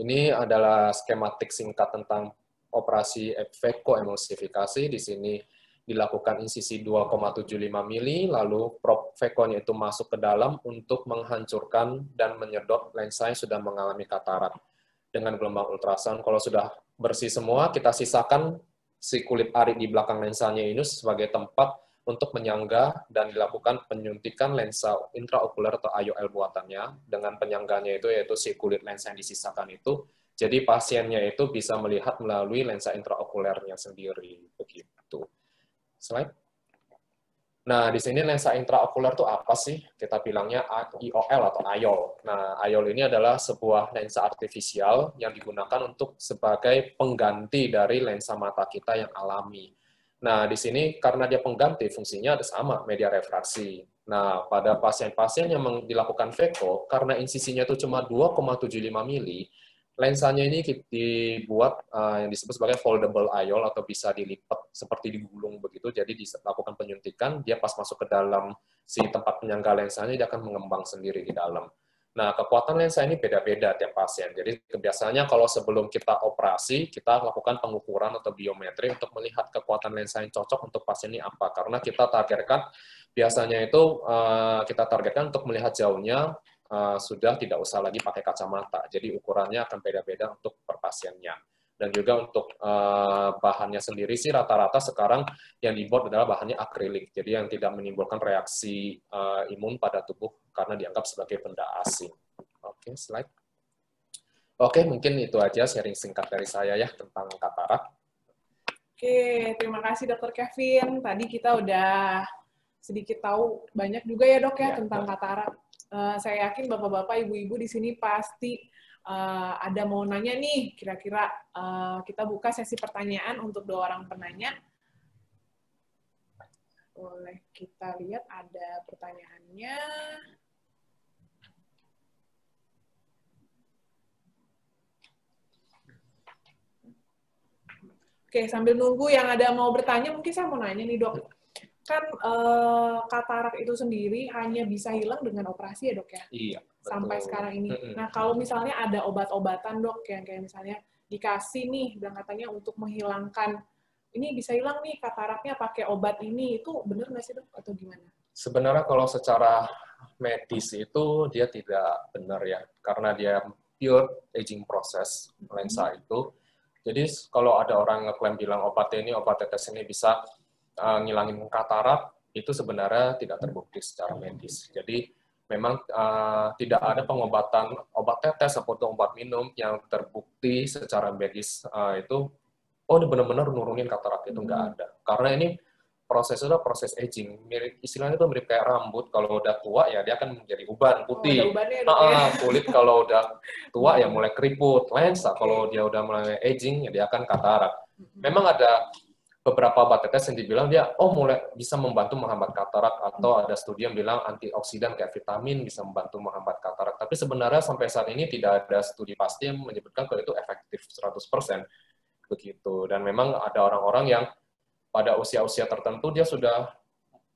Ini adalah skematik singkat tentang operasi Veko emulsifikasi. Di sini dilakukan insisi 2,75 mili, lalu prop Veko-nya itu masuk ke dalam untuk menghancurkan dan menyedot lensa yang sudah mengalami katarak. Dengan gelombang ultrasound, kalau sudah bersih semua, kita sisakan si kulit ari di belakang lensanya ini sebagai tempat untuk menyangga dan dilakukan penyuntikan lensa intraokuler atau IOL buatannya. Dengan penyangganya itu yaitu si kulit lensa yang disisakan itu, jadi pasiennya itu bisa melihat melalui lensa intraokulernya sendiri, begitu. Slide. Nah, di sini lensa intraokuler itu apa sih? Kita bilangnya IOL atau IOL. Nah, IOL ini adalah sebuah lensa artifisial yang digunakan untuk sebagai pengganti dari lensa mata kita yang alami. Nah, di sini karena dia pengganti, fungsinya ada sama, media refraksi. Nah, pada pasien-pasien yang dilakukan Veko, karena insisinya itu cuma 2,75 mili, lensanya ini dibuat yang disebut sebagai foldable IOL atau bisa dilipat seperti digulung begitu, jadi dilakukan penyuntikan, dia pas masuk ke dalam si tempat penyangga lensanya, dia akan mengembang sendiri di dalam. Nah, kekuatan lensa ini beda-beda tiap pasien, jadi biasanya kalau sebelum kita operasi, kita lakukan pengukuran atau biometri untuk melihat kekuatan lensa yang cocok untuk pasien ini apa, karena kita targetkan, biasanya itu kita targetkan untuk melihat jauhnya, sudah tidak usah lagi pakai kacamata. Jadi ukurannya akan beda-beda untuk per pasiennya. Dan juga untuk bahannya sendiri sih rata-rata sekarang yang dibuat adalah bahannya akrilik. Jadi yang tidak menimbulkan reaksi imun pada tubuh karena dianggap sebagai benda asing. Oke, slide. Oke, mungkin itu aja sharing singkat dari saya ya tentang katarak. Oke, terima kasih Dr. Kevin. Tadi kita udah sedikit tahu banyak juga ya dok ya tentang katarak. Saya yakin bapak-bapak, ibu-ibu di sini pasti ada mau nanya nih, kira-kira kita buka sesi pertanyaan untuk 2 orang penanya. Boleh kita lihat ada pertanyaannya. Oke, sambil nunggu yang ada mau bertanya, mungkin saya mau nanya nih dok. Kan katarak itu sendiri hanya bisa hilang dengan operasi ya dok ya? Iya. Sampai Betul. sekarang ini. Nah kalau misalnya ada obat-obatan dok yang kayak misalnya dikasih nih dan katanya untuk menghilangkan, ini bisa hilang nih kataraknya pakai obat ini, itu benar nggak sih dok atau gimana? Sebenarnya kalau secara medis itu dia tidak benar ya, karena dia pure aging process lensa itu. Jadi kalau ada orang ngeklaim bilang obat tetes ini bisa ngilangin katarak, itu sebenarnya tidak terbukti secara medis. Jadi memang tidak ada pengobatan obat tetes ataupun obat minum yang terbukti secara medis itu, oh ini benar-benar nurunin katarak, itu nggak ada. Karena ini prosesnya adalah proses aging. Istilahnya itu mirip kayak rambut, kalau udah tua ya dia akan menjadi uban putih. Kulit kalau udah tua ya mulai keriput. Lensa kalau dia udah mulai aging ya dia akan katarak. Memang ada beberapa obat tetes yang dibilang dia mulai bisa membantu menghambat katarak, atau ada studi yang bilang antioksidan kayak vitamin bisa membantu menghambat katarak. Tapi sebenarnya sampai saat ini tidak ada studi pasti yang menyebutkan kalau itu efektif 100%. Begitu. Dan memang ada orang-orang yang pada usia-usia tertentu dia sudah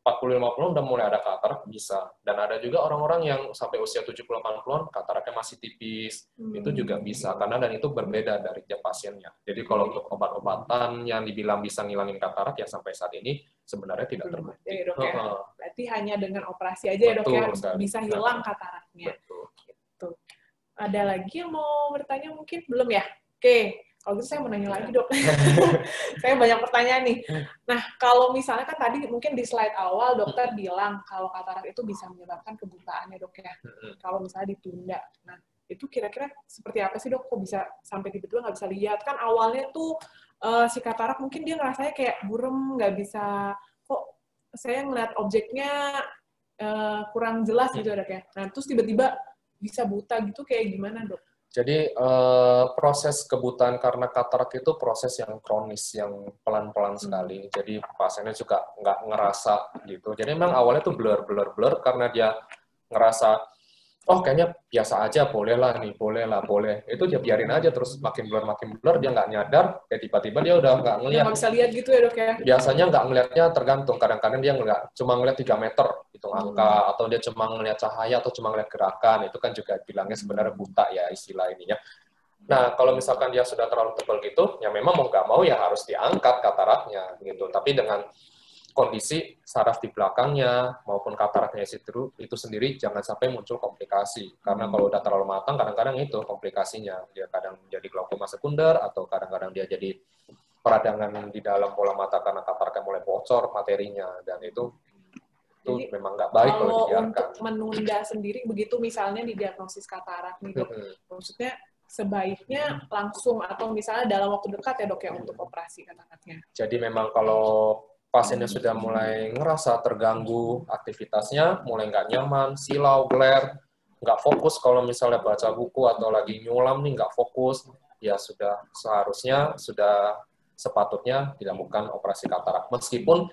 40-50 udah mulai ada katarak, bisa. Dan ada juga orang-orang yang sampai usia 70-80-an kataraknya masih tipis, itu juga bisa, karena dan itu berbeda dari tiap pasiennya. Jadi kalau untuk obat-obatan yang dibilang bisa ngilangin katarak ya sampai saat ini sebenarnya tidak terbukti. Ya, dok, ya. Berarti hanya dengan operasi aja ya dok ya bisa hilang kataraknya. Betul. Gitu. Ada lagi yang mau bertanya mungkin? Belum ya? Oke. Kalau gitu saya mau nanya lagi, Dok. Saya banyak pertanyaan nih. Nah, kalau misalnya kan tadi mungkin di slide awal dokter bilang kalau katarak itu bisa menyebabkan kebutaan ya, Dok ya. Kalau misalnya ditunda. Nah, itu kira-kira seperti apa sih, Dok? Kok bisa sampai tiba-tiba nggak bisa lihat? Kan awalnya tuh si katarak mungkin dia ngerasanya kayak burem, nggak bisa, kok saya ngeliat objeknya kurang jelas gitu ya, Dok ya. Nah, terus tiba-tiba bisa buta gitu kayak gimana, Dok? Jadi proses kebutaan karena katarak itu proses yang kronis, yang pelan-pelan sekali. Jadi pasiennya juga nggak ngerasa gitu. Jadi memang awalnya tuh blur karena dia ngerasa, oh kayaknya biasa aja, boleh lah nih, boleh lah, boleh. Itu dia biarin aja terus makin blur, dia nggak nyadar, kayak tiba-tiba dia udah nggak ngeliat. Nggak bisa lihat gitu ya, Dok ya? Biasanya nggak ngelihatnya tergantung, kadang-kadang dia cuma ngeliat 3 meter, hitung angka, atau dia cuma ngeliat cahaya, atau cuma ngeliat gerakan, itu kan juga bilangnya sebenarnya buta ya istilah ininya. Nah, kalau misalkan dia sudah terlalu tebal gitu, ya memang mau nggak mau ya harus diangkat kataraknya, gitu. Tapi dengan kondisi saraf di belakangnya maupun kataraknya itu sendiri jangan sampai muncul komplikasi. Karena kalau udah terlalu matang, kadang-kadang itu komplikasinya. Dia kadang jadi glaukoma sekunder, atau kadang-kadang dia jadi peradangan di dalam bola mata karena kataraknya mulai bocor materinya, dan itu jadi, memang nggak baik kalau dibiarkan. Untuk menunda sendiri begitu misalnya didiagnosis katarak nih, Dok, maksudnya sebaiknya langsung atau misalnya dalam waktu dekat ya, Dok ya, untuk operasi kataraknya. Jadi memang kalau pasiennya sudah mulai ngerasa terganggu aktivitasnya, mulai nggak nyaman, silau, glare, nggak fokus kalau misalnya baca buku atau lagi nyulam nih nggak fokus, ya sudah sudah sepatutnya dilakukan operasi katarak. Meskipun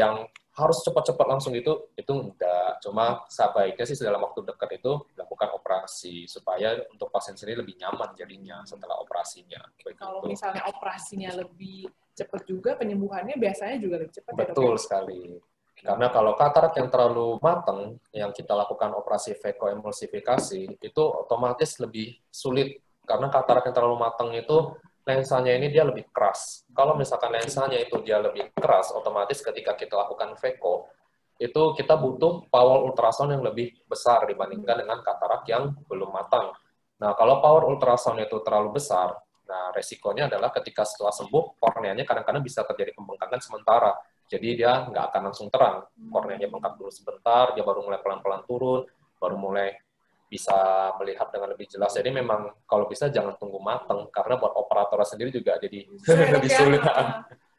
yang harus cepat-cepat langsung itu enggak. Cuma sebaiknya sih dalam waktu dekat itu dilakukan operasi supaya untuk pasien sendiri lebih nyaman jadinya setelah operasinya. Kalau misalnya operasinya lebih cepat juga, penyembuhannya biasanya juga lebih cepat. Betul sekali. Karena kalau katarak yang terlalu matang, yang kita lakukan operasi vekoemulsifikasi, itu otomatis lebih sulit. Karena katarak yang terlalu matang itu lensanya ini dia lebih keras. Kalau misalkan lensanya itu dia lebih keras, otomatis ketika kita lakukan veko, itu kita butuh power ultrasound yang lebih besar dibandingkan dengan katarak yang belum matang. Nah, kalau power ultrasound itu terlalu besar, nah resikonya adalah ketika setelah sembuh, korneanya kadang-kadang bisa terjadi pembengkakan sementara. Jadi dia nggak akan langsung terang. Korneanya bengkak dulu sebentar, dia baru mulai pelan-pelan turun, baru mulai bisa melihat dengan lebih jelas. Jadi memang kalau bisa jangan tunggu matang, karena buat operator sendiri juga jadi lebih sulit.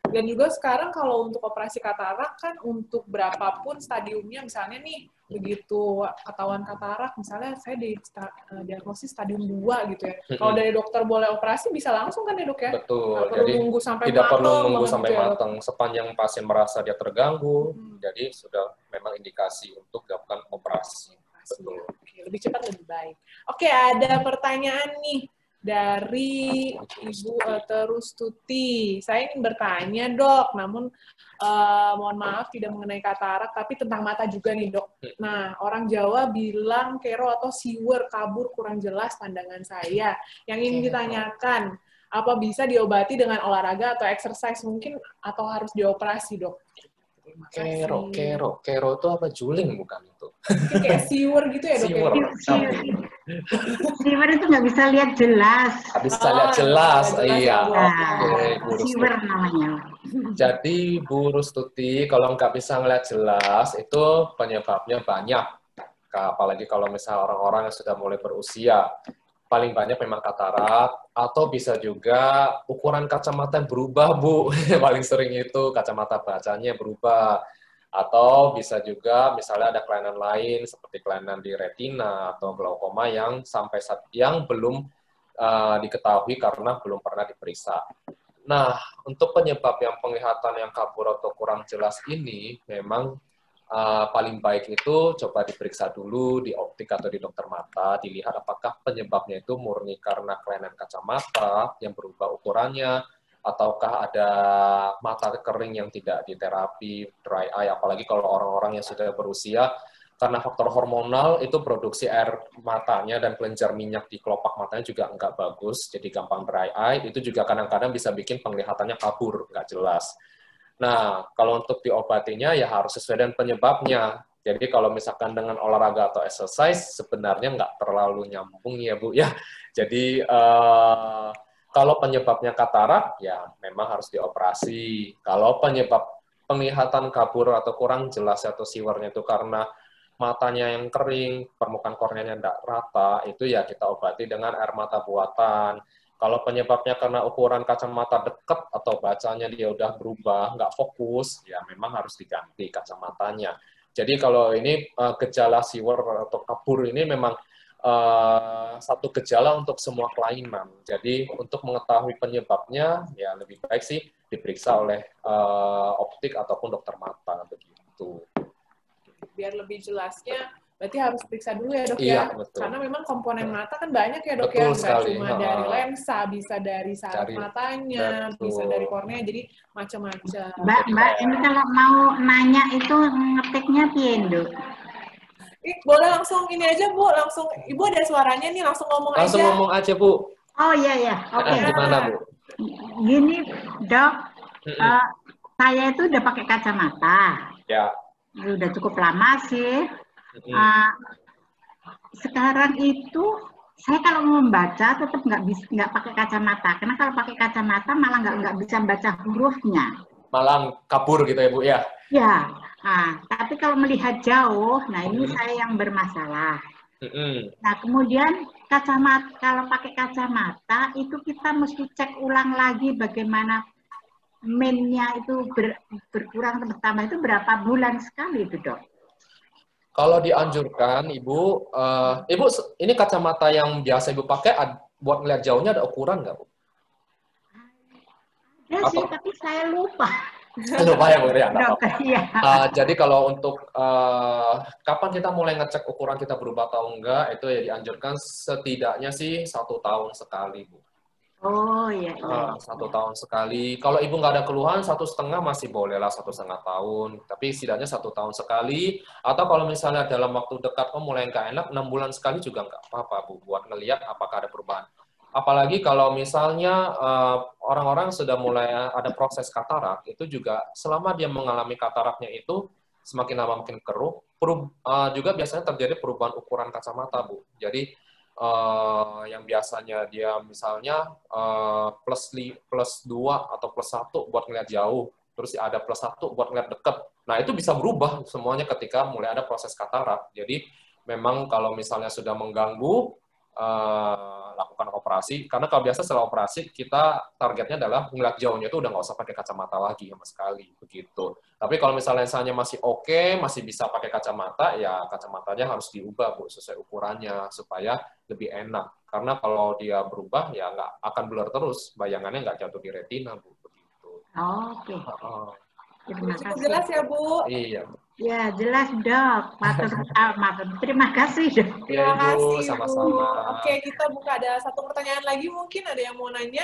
Dan juga sekarang kalau untuk operasi katarak kan untuk berapapun stadiumnya, misalnya nih begitu ketahuan katarak, misalnya saya di diagnosis stadium 2 gitu ya. Kalau dari dokter boleh operasi bisa langsung kan ya, Dok ya? Betul. Jadi nunggu sampai tidak perlu nunggu gitu sampai ya, matang. Sepanjang pasien merasa dia terganggu, jadi sudah memang indikasi untuk dilakukan operasi. Betul. Oke, lebih cepat lebih baik. Oke, ada pertanyaan nih dari Ibu Terustuti. Saya ingin bertanya, Dok, namun mohon maaf tidak mengenai katarak, tapi tentang mata juga nih, Dok. Nah, orang Jawa bilang kero atau siwer, kabur, kurang jelas pandangan saya. Yang ingin ditanyakan, apa bisa diobati dengan olahraga atau exercise mungkin, atau harus dioperasi, Dok? Kero itu apa? Juling bukan itu? Kayak siwer gitu ya, Dok? Siwer itu nggak bisa lihat jelas. Bisa lihat jelas, iya. Siwer namanya. Jadi Bu Rustuti, kalau nggak bisa ngeliat jelas, itu penyebabnya banyak. Apalagi kalau misalnya orang-orang yang sudah mulai berusia. Paling banyak memang katarak, atau bisa juga ukuran kacamata yang berubah, Bu. Paling sering itu kacamata bacanya berubah. Atau bisa juga misalnya ada kelainan lain, seperti kelainan di retina atau glaukoma yang sampai saat yang belum diketahui karena belum pernah diperiksa. Nah, untuk penyebab yang penglihatan yang kabur atau kurang jelas ini, memang paling baik itu coba diperiksa dulu di optik atau di dokter mata, dilihat apakah penyebabnya itu murni karena kelainan kacamata yang berubah ukurannya, ataukah ada mata kering yang tidak diterapi, dry eye, apalagi kalau orang-orang yang sudah berusia, karena faktor hormonal itu produksi air matanya dan kelenjar minyak di kelopak matanya juga nggak bagus, jadi gampang dry eye, itu juga kadang-kadang bisa bikin penglihatannya kabur, nggak jelas. Nah, kalau untuk diobatinya ya harus sesuai dengan penyebabnya. Jadi kalau misalkan dengan olahraga atau exercise sebenarnya nggak terlalu nyambung ya Bu ya. Jadi Kalau penyebabnya katarak, ya memang harus dioperasi. Kalau penyebab penglihatan kabur atau kurang jelas atau siwernya itu karena matanya yang kering, permukaan korneanya tidak rata, itu ya kita obati dengan air mata buatan. Kalau penyebabnya karena ukuran kacamata dekat atau bacanya dia udah berubah, nggak fokus, ya memang harus diganti kacamatanya. Jadi kalau ini gejala siwer atau kabur ini memang satu gejala untuk semua kelainan. Jadi untuk mengetahui penyebabnya, ya lebih baik sih diperiksa oleh optik ataupun dokter mata begitu. Biar lebih jelasnya, berarti harus periksa dulu ya dok Iya, ya. betul. Karena memang komponen mata kan banyak ya dok Betul ya. Nggak sekali. cuma dari lensa, bisa dari saraf Cari. matanya, Betul. bisa dari kornea, jadi macam-macam. Mbak, ini kalau mau nanya itu ngetiknya piendo. Boleh langsung ini aja Bu, langsung Ibu ada suaranya nih, langsung ngomong Langsung aja. ngomong aja Bu. Oh iya ya, oke. Gimana Bu? Gini dok, saya itu udah pakai kacamata. Ya. Udah cukup lama sih. Sekarang itu saya kalau membaca tetap nggak pakai kacamata. Karena kalau pakai kacamata malah nggak bisa baca hurufnya. Malah kabur gitu ya Bu ya? Ya. Nah, tapi kalau melihat jauh, nah ini saya yang bermasalah. Nah, kemudian kacamata, kalau pakai kacamata itu kita mesti cek ulang lagi bagaimana mainnya itu berkurang bertambah itu berapa bulan sekali itu dok? Kalau dianjurkan Ibu, Ibu ini kacamata yang biasa Ibu pakai buat ngeliat jauhnya ada ukuran nggak Bu? Ya sih, tapi saya lupa. Lupa ya Bu ya? Iya. Jadi kalau untuk kapan kita mulai ngecek ukuran kita berubah atau enggak, itu ya dianjurkan setidaknya sih 1 tahun sekali Bu. Oh iya. 1 tahun sekali. Kalau Ibu nggak ada keluhan, 1,5 masih boleh lah 1,5 tahun. Tapi setidaknya 1 tahun sekali. Atau kalau misalnya dalam waktu dekat mulai nggak enak, 6 bulan sekali juga nggak apa-apa Bu, buat ngelihat apakah ada perubahan. Apalagi kalau misalnya orang-orang sudah mulai ada proses katarak, itu juga selama dia mengalami kataraknya itu semakin lama makin keruh, juga biasanya terjadi perubahan ukuran kacamata Bu. Jadi yang biasanya dia misalnya plus 2 atau plus 1 buat ngeliat jauh, terus ada plus 1 buat ngeliat dekat. Nah itu bisa berubah semuanya ketika mulai ada proses katarak. Jadi memang kalau misalnya sudah mengganggu, lakukan operasi, karena kalau biasa setelah operasi kita targetnya adalah ngeliat jauhnya itu udah nggak usah pakai kacamata lagi sama sekali begitu. Tapi kalau misalnya lensanya masih oke, masih bisa pakai kacamata, ya kacamatanya harus diubah Bu sesuai ukurannya supaya lebih enak. Karena kalau dia berubah ya nggak akan blur terus, bayangannya nggak jatuh di retina Bu begitu. Oke. Terima Cukup kasih. jelas ya Bu. Iya. Ya jelas dok. Terima kasih dok. Iya Terima Ibu, kasih sama-sama. Bu. Oke, kita buka ada 1 pertanyaan lagi, mungkin ada yang mau nanya.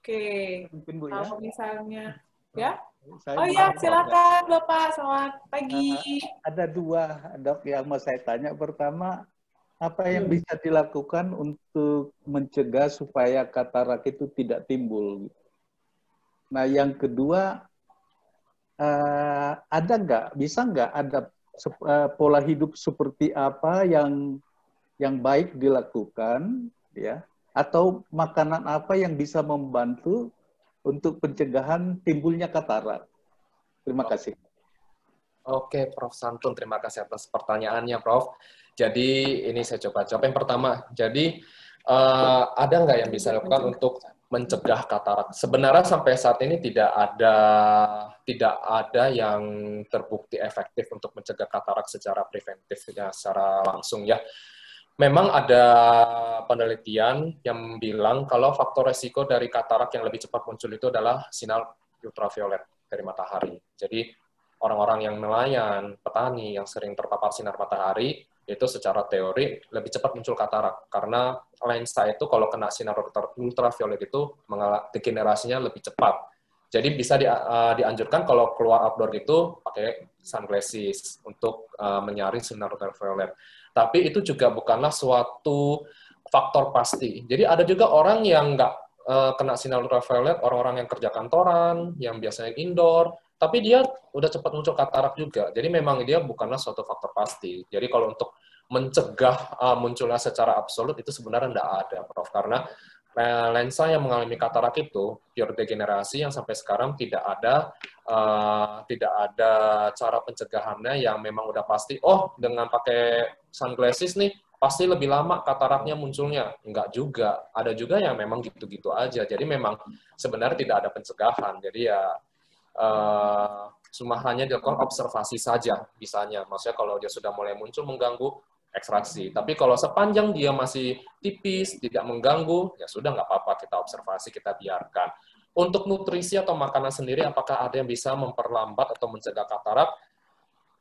Oke, Mungkin Bu ya. kalau misalnya ya. Saya Oh iya, silakan Bapak. Selamat pagi. Ada 2 dok yang mau saya tanya. Pertama, apa yang bisa dilakukan untuk mencegah supaya katarak itu tidak timbul? Nah, yang kedua, bisa nggak ada pola hidup seperti apa yang baik dilakukan, ya? Atau makanan apa yang bisa membantu untuk pencegahan timbulnya katarak? Terima kasih. Oke, Prof. Santun, terima kasih atas pertanyaannya, Prof. Jadi ini saya coba jawab. Yang pertama, jadi ada nggak yang bisa dilakukan untuk mencegah katarak? Sebenarnya sampai saat ini tidak ada yang terbukti efektif untuk mencegah katarak secara preventif, ya, secara langsung ya. Memang ada penelitian yang bilang kalau faktor resiko dari katarak yang lebih cepat muncul itu adalah sinar ultraviolet dari matahari. Jadi orang-orang yang nelayan, petani yang sering terpapar sinar matahari, itu secara teori lebih cepat muncul katarak. Karena lensa itu kalau kena sinar ultraviolet itu degenerasinya lebih cepat. Jadi bisa dianjurkan kalau keluar outdoor itu pakai sunglasses untuk menyaring sinar ultraviolet. Tapi itu juga bukanlah suatu faktor pasti. Jadi ada juga orang yang nggak kena sinar ultraviolet, orang-orang yang kerja kantoran, yang biasanya indoor, tapi dia udah cepat muncul katarak juga. Jadi memang dia bukanlah suatu faktor pasti. Jadi kalau untuk mencegah munculnya secara absolut itu sebenarnya tidak ada, Prof. Karena lensa yang mengalami katarak itu pure degenerasi yang sampai sekarang tidak ada cara pencegahannya yang memang udah pasti. Oh, dengan pakai sunglasses nih pasti lebih lama kataraknya munculnya. Enggak juga. Ada juga yang memang gitu-gitu aja. Jadi memang sebenarnya tidak ada pencegahan. Jadi ya cuma hanya dilakukan observasi saja misalnya. Maksudnya kalau dia sudah mulai muncul mengganggu, ekstraksi. Tapi kalau sepanjang dia masih tipis, tidak mengganggu, ya sudah nggak apa-apa, kita observasi, kita biarkan. Untuk nutrisi atau makanan sendiri, apakah ada yang bisa memperlambat atau mencegah katarak?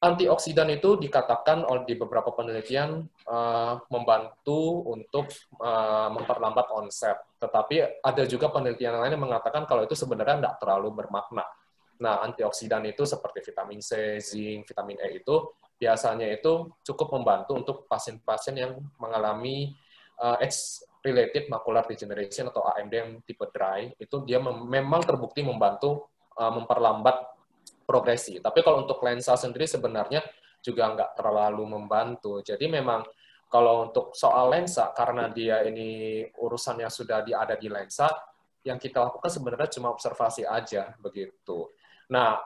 Antioksidan itu dikatakan di beberapa penelitian membantu untuk memperlambat onset. Tetapi ada juga penelitian lain yang mengatakan kalau itu sebenarnya tidak terlalu bermakna. Nah, antioksidan itu seperti vitamin C, zinc, vitamin E itu biasanya itu cukup membantu untuk pasien-pasien yang mengalami age-related macular degeneration atau AMD yang tipe dry, itu dia memang terbukti membantu memperlambat progresi. Tapi kalau untuk lensa sendiri sebenarnya juga nggak terlalu membantu. Jadi memang kalau untuk soal lensa, karena dia ini urusannya sudah ada di lensa, yang kita lakukan sebenarnya cuma observasi aja, begitu. Nah,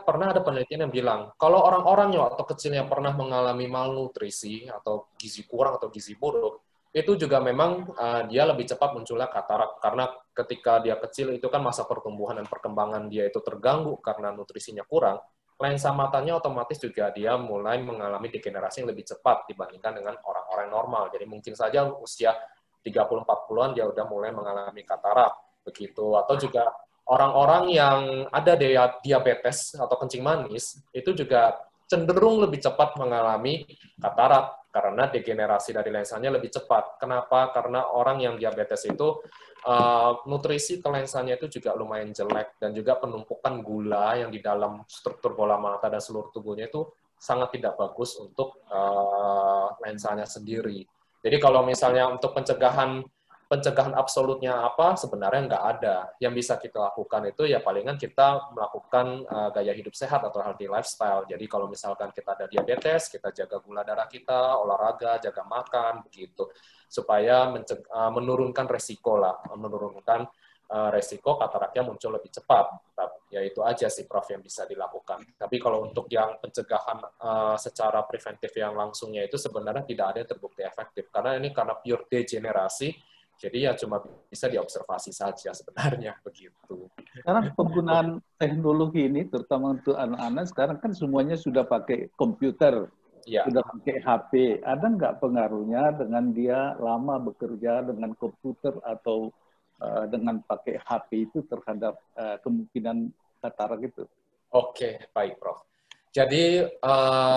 pernah ada penelitian yang bilang, kalau orang-orang yang waktu kecilnya pernah mengalami malnutrisi, atau gizi kurang, atau gizi buruk, itu juga memang dia lebih cepat munculnya katarak. Karena ketika dia kecil, itu kan masa pertumbuhan dan perkembangan dia itu terganggu karena nutrisinya kurang, lensa matanya otomatis juga dia mulai mengalami degenerasi yang lebih cepat dibandingkan dengan orang-orang normal. Jadi mungkin saja usia 30-40-an dia udah mulai mengalami katarak, begitu. Atau juga orang-orang yang ada diabetes atau kencing manis, itu juga cenderung lebih cepat mengalami katarak, karena degenerasi dari lensanya lebih cepat. Kenapa? Karena orang yang diabetes itu, nutrisi ke lensanya itu juga lumayan jelek, dan juga penumpukan gula yang di dalam struktur bola mata dan seluruh tubuhnya itu sangat tidak bagus untuk lensanya sendiri. Jadi kalau misalnya untuk pencegahan absolutnya apa, sebenarnya nggak ada. Yang bisa kita lakukan itu ya palingan kita melakukan gaya hidup sehat atau healthy lifestyle. Jadi kalau misalkan kita ada diabetes, kita jaga gula darah kita, olahraga, jaga makan, begitu. Supaya menurunkan resiko resiko kataraknya muncul lebih cepat. Ya itu aja sih, Prof, yang bisa dilakukan. Tapi kalau untuk yang pencegahan secara preventif yang langsungnya itu sebenarnya tidak ada yang terbukti efektif. Karena ini karena pure degenerasi, jadi ya cuma bisa diobservasi saja sebenarnya, begitu. Sekarang penggunaan teknologi ini, terutama untuk anak-anak, sekarang kan semuanya sudah pakai komputer, ya, sudah pakai HP. Ada nggak pengaruhnya dengan dia lama bekerja dengan komputer atau dengan pakai HP itu terhadap kemungkinan katarak itu? Oke, baik, Prof. Jadi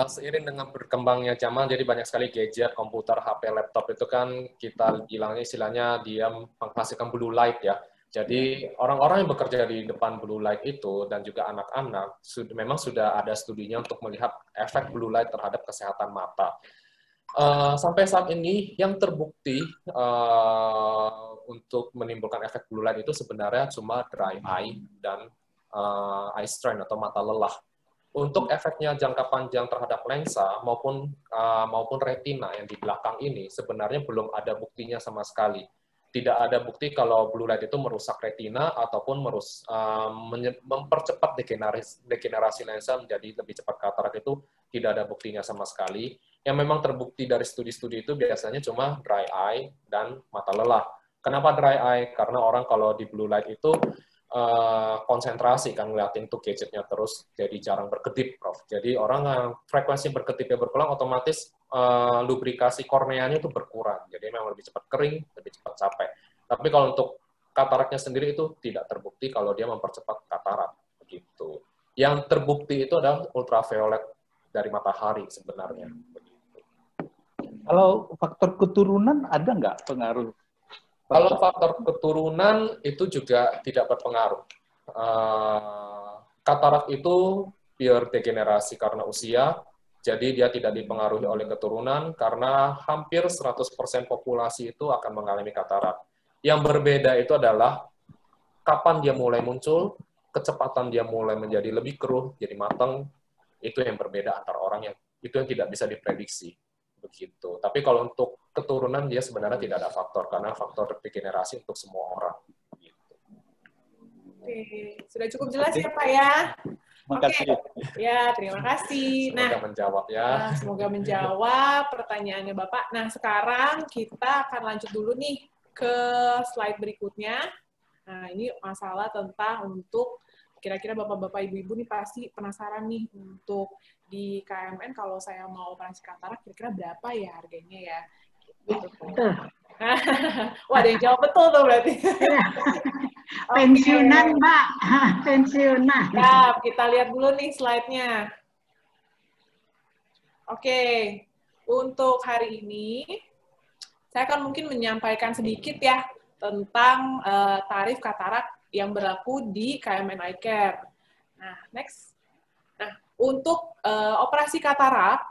seiring dengan berkembangnya zaman, jadi banyak sekali gadget, komputer, HP, laptop itu kan kita bilangnya istilahnya dia menghasilkan blue light ya. Jadi orang-orang yang bekerja di depan blue light itu dan juga anak-anak memang sudah ada studinya untuk melihat efek blue light terhadap kesehatan mata. Sampai saat ini yang terbukti untuk menimbulkan efek blue light itu sebenarnya cuma dry eye dan eye strain atau mata lelah. Untuk efeknya jangka panjang terhadap lensa maupun retina yang di belakang ini sebenarnya belum ada buktinya sama sekali. Tidak ada bukti kalau blue light itu merusak retina ataupun mempercepat degenerasi lensa menjadi lebih cepat katarak, itu tidak ada buktinya sama sekali. Yang memang terbukti dari studi-studi itu biasanya cuma dry eye dan mata lelah. Kenapa dry eye? Karena orang kalau di blue light itu konsentrasi kan ngeliatin tuh gadgetnya terus, jadi jarang berkedip, Prof. Jadi orang yang frekuensi berkedipnya berkurang, otomatis lubrikasi korneanya itu berkurang. Jadi memang lebih cepat kering, lebih cepat capek. Tapi kalau untuk kataraknya sendiri itu tidak terbukti kalau dia mempercepat katarak, begitu. Yang terbukti itu adalah ultraviolet dari matahari sebenarnya. Begitu. Kalau faktor keturunan ada nggak pengaruh? Kalau faktor keturunan itu juga tidak berpengaruh. Katarak itu pure degenerasi karena usia, jadi dia tidak dipengaruhi oleh keturunan karena hampir 100% populasi itu akan mengalami katarak. Yang berbeda itu adalah kapan dia mulai muncul kecepatan dia mulai menjadi lebih keruh, jadi matang, itu yang berbeda antara orang yang itu yang tidak bisa diprediksi. Begitu. Tapi kalau untuk keturunan dia sebenarnya tidak ada faktor, karena faktor degenerasi untuk semua orang. Gitu. Oke, sudah cukup jelas ya Pak ya? Makasih. Ya, terima kasih. Semoga menjawab ya. Semoga menjawab pertanyaannya Bapak. Nah, sekarang kita akan lanjut dulu nih ke slide berikutnya. Nah, ini masalah tentang untuk kira-kira Bapak-Bapak, Ibu-Ibu nih pasti penasaran nih untuk di KMN kalau saya mau operasi katarak kira-kira berapa ya harganya ya? Gitu. Wah, ada yang jawab betul tuh berarti. Pensiunan, Mbak. Pensiunan. Nah, kita lihat dulu nih slide-nya. Oke, untuk hari ini saya akan mungkin menyampaikan sedikit ya tentang tarif katarak yang berlaku di KMN Eye Care. Nah, next. Nah, untuk operasi katarak,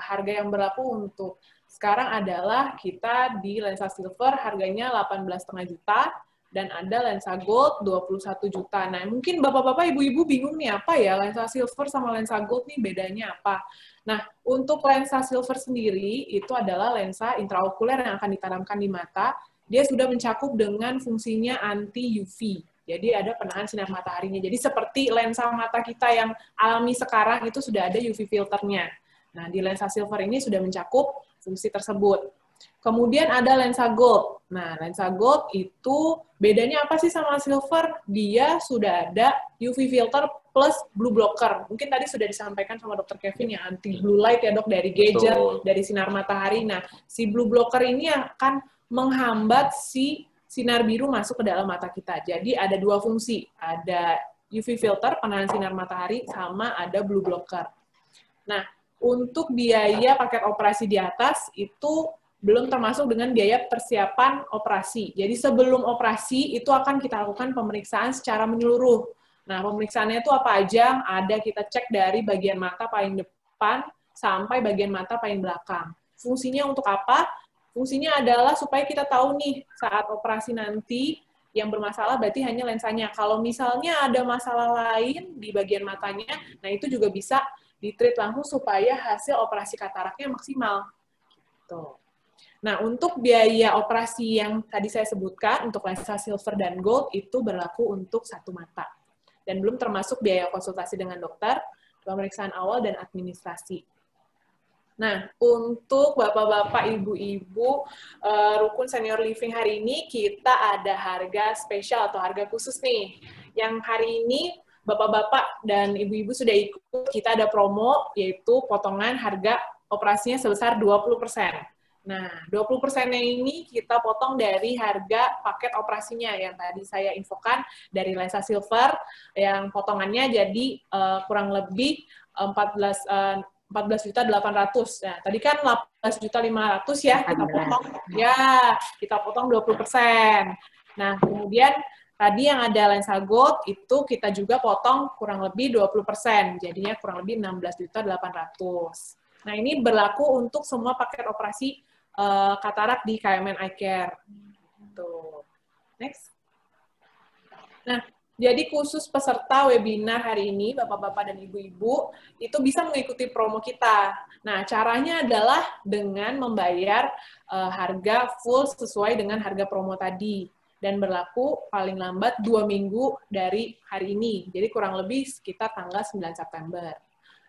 harga yang berlaku untuk sekarang adalah kita di lensa silver harganya 18,5 juta, dan ada lensa gold 21 juta. Nah, mungkin Bapak-Bapak, Ibu-Ibu bingung nih, apa ya lensa silver sama lensa gold nih bedanya apa? Nah, untuk lensa silver sendiri, itu adalah lensa intraokuler yang akan ditanamkan di mata. Dia sudah mencakup dengan fungsinya anti-UV. Jadi ada penahan sinar mataharinya. Jadi seperti lensa mata kita yang alami sekarang itu sudah ada UV filternya. Nah, di lensa silver ini sudah mencakup fungsi tersebut. Kemudian ada lensa gold. Nah, lensa gold itu bedanya apa sih sama silver? Dia sudah ada UV filter plus blue blocker. Mungkin tadi sudah disampaikan sama Dr. Kevin ya, anti blue light ya dok, dari gadget, dari sinar matahari. Nah, si blue blocker ini akan menghambat si sinar biru masuk ke dalam mata kita. Jadi ada dua fungsi, ada UV filter, penahan sinar matahari, sama ada blue blocker. Nah, untuk biaya paket operasi di atas itu belum termasuk dengan biaya persiapan operasi. Jadi sebelum operasi itu akan kita lakukan pemeriksaan secara menyeluruh. Nah, pemeriksaannya itu apa aja? Ada kita cek dari bagian mata paling depan sampai bagian mata paling belakang. Fungsinya untuk apa? Fungsinya adalah supaya kita tahu nih saat operasi nanti yang bermasalah berarti hanya lensanya. Kalau misalnya ada masalah lain di bagian matanya, nah itu juga bisa di-treat langsung supaya hasil operasi kataraknya maksimal. Gitu. Nah, untuk biaya operasi yang tadi saya sebutkan, untuk lensa silver dan gold, itu berlaku untuk satu mata. Dan belum termasuk biaya konsultasi dengan dokter, pemeriksaan awal, dan administrasi. Nah, untuk Bapak-Bapak, Ibu-Ibu, Rukun Senior Living hari ini, kita ada harga spesial atau harga khusus nih. Yang hari ini, Bapak-Bapak dan Ibu-Ibu sudah ikut, kita ada promo, yaitu potongan harga operasinya sebesar 20%. Nah, 20%-nya ini kita potong dari harga paket operasinya yang tadi saya infokan dari lensa silver, yang potongannya jadi kurang lebih 14.800.000. Nah, tadi kan 18.500.000 ya, kita potong 20%. Nah, kemudian tadi yang ada lensa gold itu kita juga potong kurang lebih 20%, jadinya kurang lebih 16.800.000. Nah, ini berlaku untuk semua paket operasi katarak di KMN Eye Care. Tuh. Next. Nah, jadi khusus peserta webinar hari ini, Bapak-Bapak dan Ibu-Ibu, itu bisa mengikuti promo kita. Nah, caranya adalah dengan membayar harga full sesuai dengan harga promo tadi. Dan berlaku paling lambat 2 minggu dari hari ini. Jadi kurang lebih sekitar tanggal 9 September.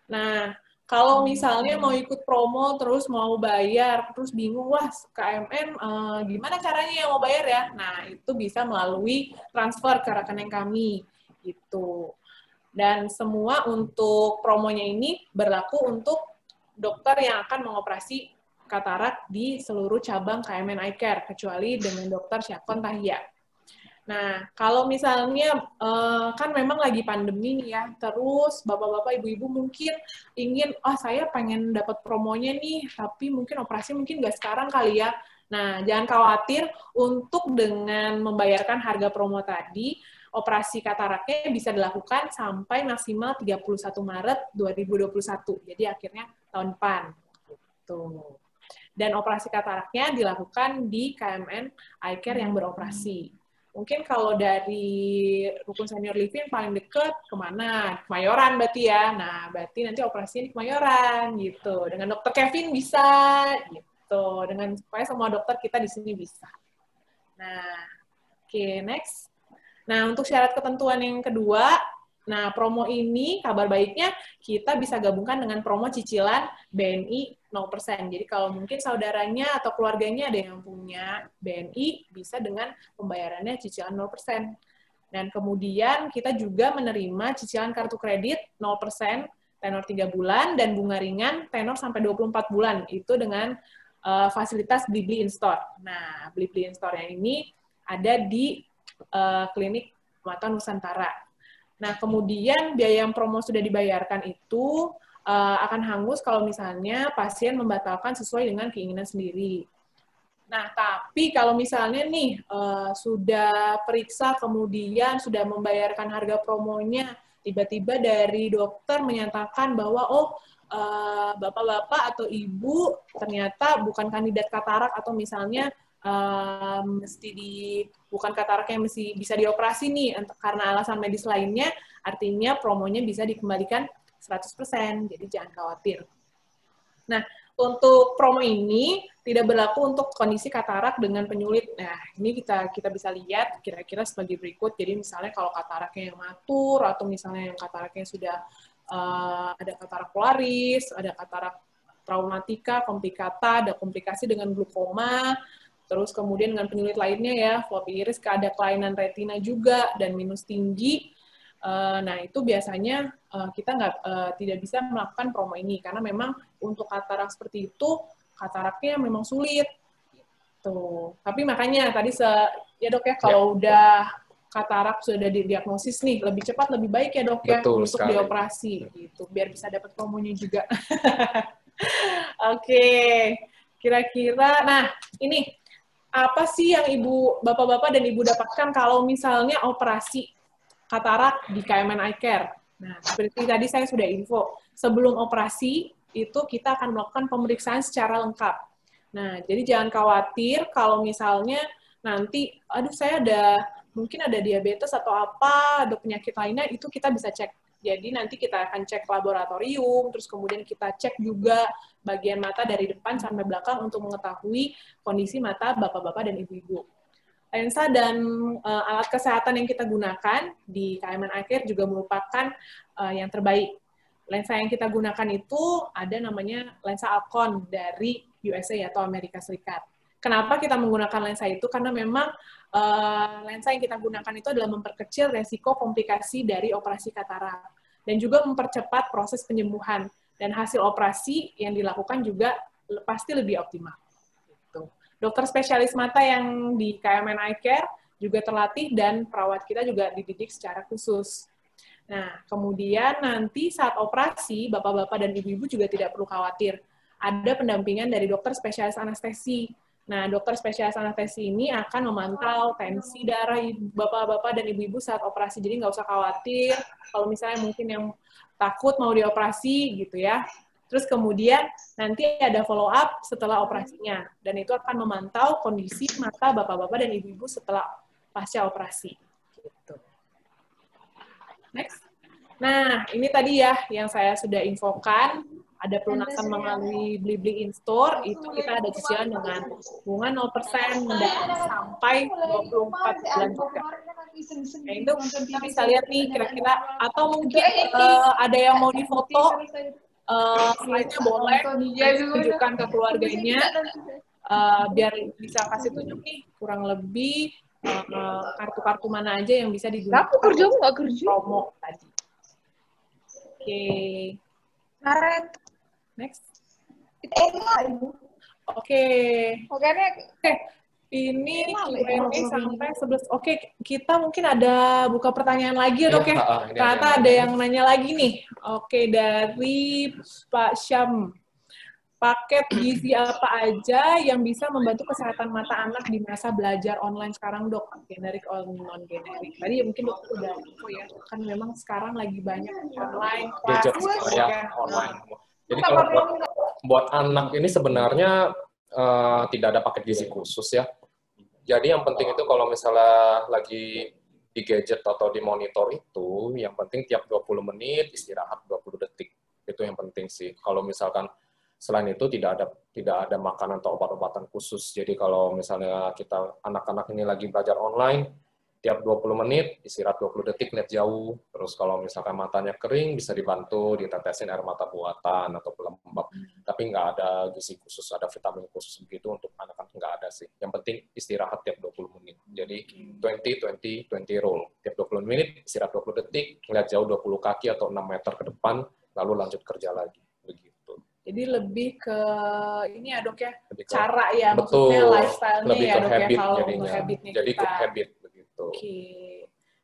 Nah, kalau misalnya mau ikut promo, terus mau bayar, terus bingung, wah KMN gimana caranya yang mau bayar ya? Nah, itu bisa melalui transfer ke rekening kami, gitu. Dan semua untuk promonya ini berlaku untuk dokter yang akan mengoperasi katarak di seluruh cabang KMN Eye Care, kecuali dengan dokter Syakon Tahia. Nah, kalau misalnya kan memang lagi pandemi nih ya, terus Bapak-Bapak, Ibu-Ibu mungkin ingin, saya pengen dapat promonya nih, tapi mungkin operasi mungkin nggak sekarang kali ya. Nah, jangan khawatir, untuk dengan membayarkan harga promo tadi, operasi kataraknya bisa dilakukan sampai maksimal 31 Maret 2021, jadi akhirnya tahun depan. Gitu. Dan operasi kataraknya dilakukan di KMN Eye Care yang beroperasi. Mungkin kalau dari rukun senior living paling deket kemana? Kemayoran berarti ya. Nah, berarti nanti operasinya di Kemayoran gitu. Dengan dokter Kevin bisa gitu. Dengan supaya semua dokter kita di sini bisa. Nah, oke, next. Nah, untuk syarat ketentuan yang kedua, nah promo ini kabar baiknya kita bisa gabungkan dengan promo cicilan BNI 0%. Jadi kalau mungkin saudaranya atau keluarganya ada yang punya BNI, bisa dengan pembayarannya cicilan 0%. Dan kemudian kita juga menerima cicilan kartu kredit 0%, tenor 3 bulan, dan bunga ringan tenor sampai 24 bulan. Itu dengan fasilitas Blibli in-store. Nah, Blibli in-store yang ini ada di klinik Mata Nusantara. Nah, kemudian biaya yang promo sudah dibayarkan itu akan hangus kalau misalnya pasien membatalkan sesuai dengan keinginan sendiri. Nah, tapi kalau misalnya nih sudah periksa kemudian sudah membayarkan harga promonya, tiba-tiba dari dokter menyatakan bahwa bapak-bapak atau ibu ternyata bukan kandidat katarak atau misalnya bukan katarak yang mesti bisa dioperasi nih karena alasan medis lainnya, artinya promonya bisa dikembalikan 100%, jadi jangan khawatir. Nah, untuk promo ini tidak berlaku untuk kondisi katarak dengan penyulit. Nah, ini kita bisa lihat kira-kira sebagai berikut. Jadi misalnya kalau kataraknya yang matur, atau misalnya yang kataraknya sudah ada katarak polaris, ada katarak traumatika, komplikata, ada komplikasi dengan glukoma, terus kemudian dengan penyulit lainnya ya, floppy iris, ada kelainan retina juga, dan minus tinggi. Nah, itu biasanya kita tidak bisa melakukan promo ini, karena memang untuk katarak seperti itu, kataraknya memang sulit. Tuh. Tapi makanya tadi, ya dok ya, kalau udah katarak sudah didiagnosis nih, lebih cepat, lebih baik ya dok ya, Betul untuk sekali. dioperasi, gitu, biar bisa dapat promonya juga. Oke, kira-kira, nah ini, apa sih yang bapak-bapak dan ibu dapatkan kalau misalnya operasi katarak di KMN Eye Care? Nah, seperti tadi saya sudah info, sebelum operasi itu kita akan melakukan pemeriksaan secara lengkap. Nah, jadi jangan khawatir kalau misalnya nanti, aduh saya mungkin ada diabetes atau apa, ada penyakit lainnya, itu kita bisa cek. Jadi nanti kita akan cek laboratorium, terus kemudian kita cek juga bagian mata dari depan sampai belakang untuk mengetahui kondisi mata bapak-bapak dan ibu-ibu. Lensa dan alat kesehatan yang kita gunakan di KMN Eye Care juga merupakan yang terbaik. Lensa yang kita gunakan itu ada namanya lensa Alcon dari USA atau Amerika Serikat. Kenapa kita menggunakan lensa itu? Karena memang lensa yang kita gunakan itu adalah memperkecil resiko komplikasi dari operasi katarak dan juga mempercepat proses penyembuhan, dan hasil operasi yang dilakukan juga pasti lebih optimal. Gitu. Dokter spesialis mata yang di KMN Eye Care juga terlatih dan perawat kita juga dididik secara khusus. Nah, kemudian nanti saat operasi, bapak-bapak dan ibu-ibu juga tidak perlu khawatir. Ada pendampingan dari dokter spesialis anestesi. Nah, dokter spesialis anestesi ini akan memantau tensi darah bapak-bapak dan ibu-ibu saat operasi. Jadi nggak usah khawatir kalau misalnya mungkin yang takut mau dioperasi gitu ya. Terus kemudian nanti ada follow up setelah operasinya. Dan itu akan memantau kondisi mata bapak-bapak dan ibu-ibu setelah pasca operasi. Gitu. Next. Nah, ini tadi ya yang saya sudah infokan. Ada pelunasan melalui Blibli in-store, itu kita ada cicilan dengan bunga 0% mendapat sampai 24 bulan juga. Nah, itu kita bisa lihat nih kira-kira, atau mungkin ada yang mau difoto, slide-nya boleh, tunjukkan ke keluarganya, biar bisa kasih tunjuk nih, kurang lebih kartu-kartu mana aja yang bisa digunakan promo tadi. Oke. Next. Oke. Ini Q&A sampai 11. Oke, kita mungkin ada buka pertanyaan lagi ya dok ya. Ternyata ada yang nanya lagi nih. Oke, dari Pak Syam. Paket gizi apa aja yang bisa membantu kesehatan mata anak di masa belajar online sekarang dok? Generik atau non-generik? Tadi mungkin dokter udah info ya. Kan memang sekarang lagi banyak online. Online. Jadi kalau buat anak ini sebenarnya tidak ada paket gizi khusus ya. Jadi yang penting itu kalau misalnya lagi di gadget atau di monitor itu, yang penting tiap 20 menit istirahat 20 detik. Itu yang penting sih. Kalau misalkan selain itu tidak ada makanan atau obat-obatan khusus. Jadi kalau misalnya kita anak-anak ini lagi belajar online, tiap 20 menit istirahat 20 detik, lihat jauh. Terus kalau misalkan matanya kering, bisa dibantu ditetesin air mata buatan atau pelembab. Tapi nggak ada gizi khusus, ada vitamin khusus begitu untuk anak-anak, nggak ada sih. Yang penting istirahat tiap 20 menit. Jadi 20-20-20 rule. Tiap 20 menit istirahat 20 detik, lihat jauh 20 kaki atau 6 meter ke depan, lalu lanjut kerja lagi. Begitu. Jadi lebih ke ini ya dok ya, cara ya, betul, maksudnya lifestyle-nya ya dok ya, kalau habitnya jadi kita. good habit begitu. Oke.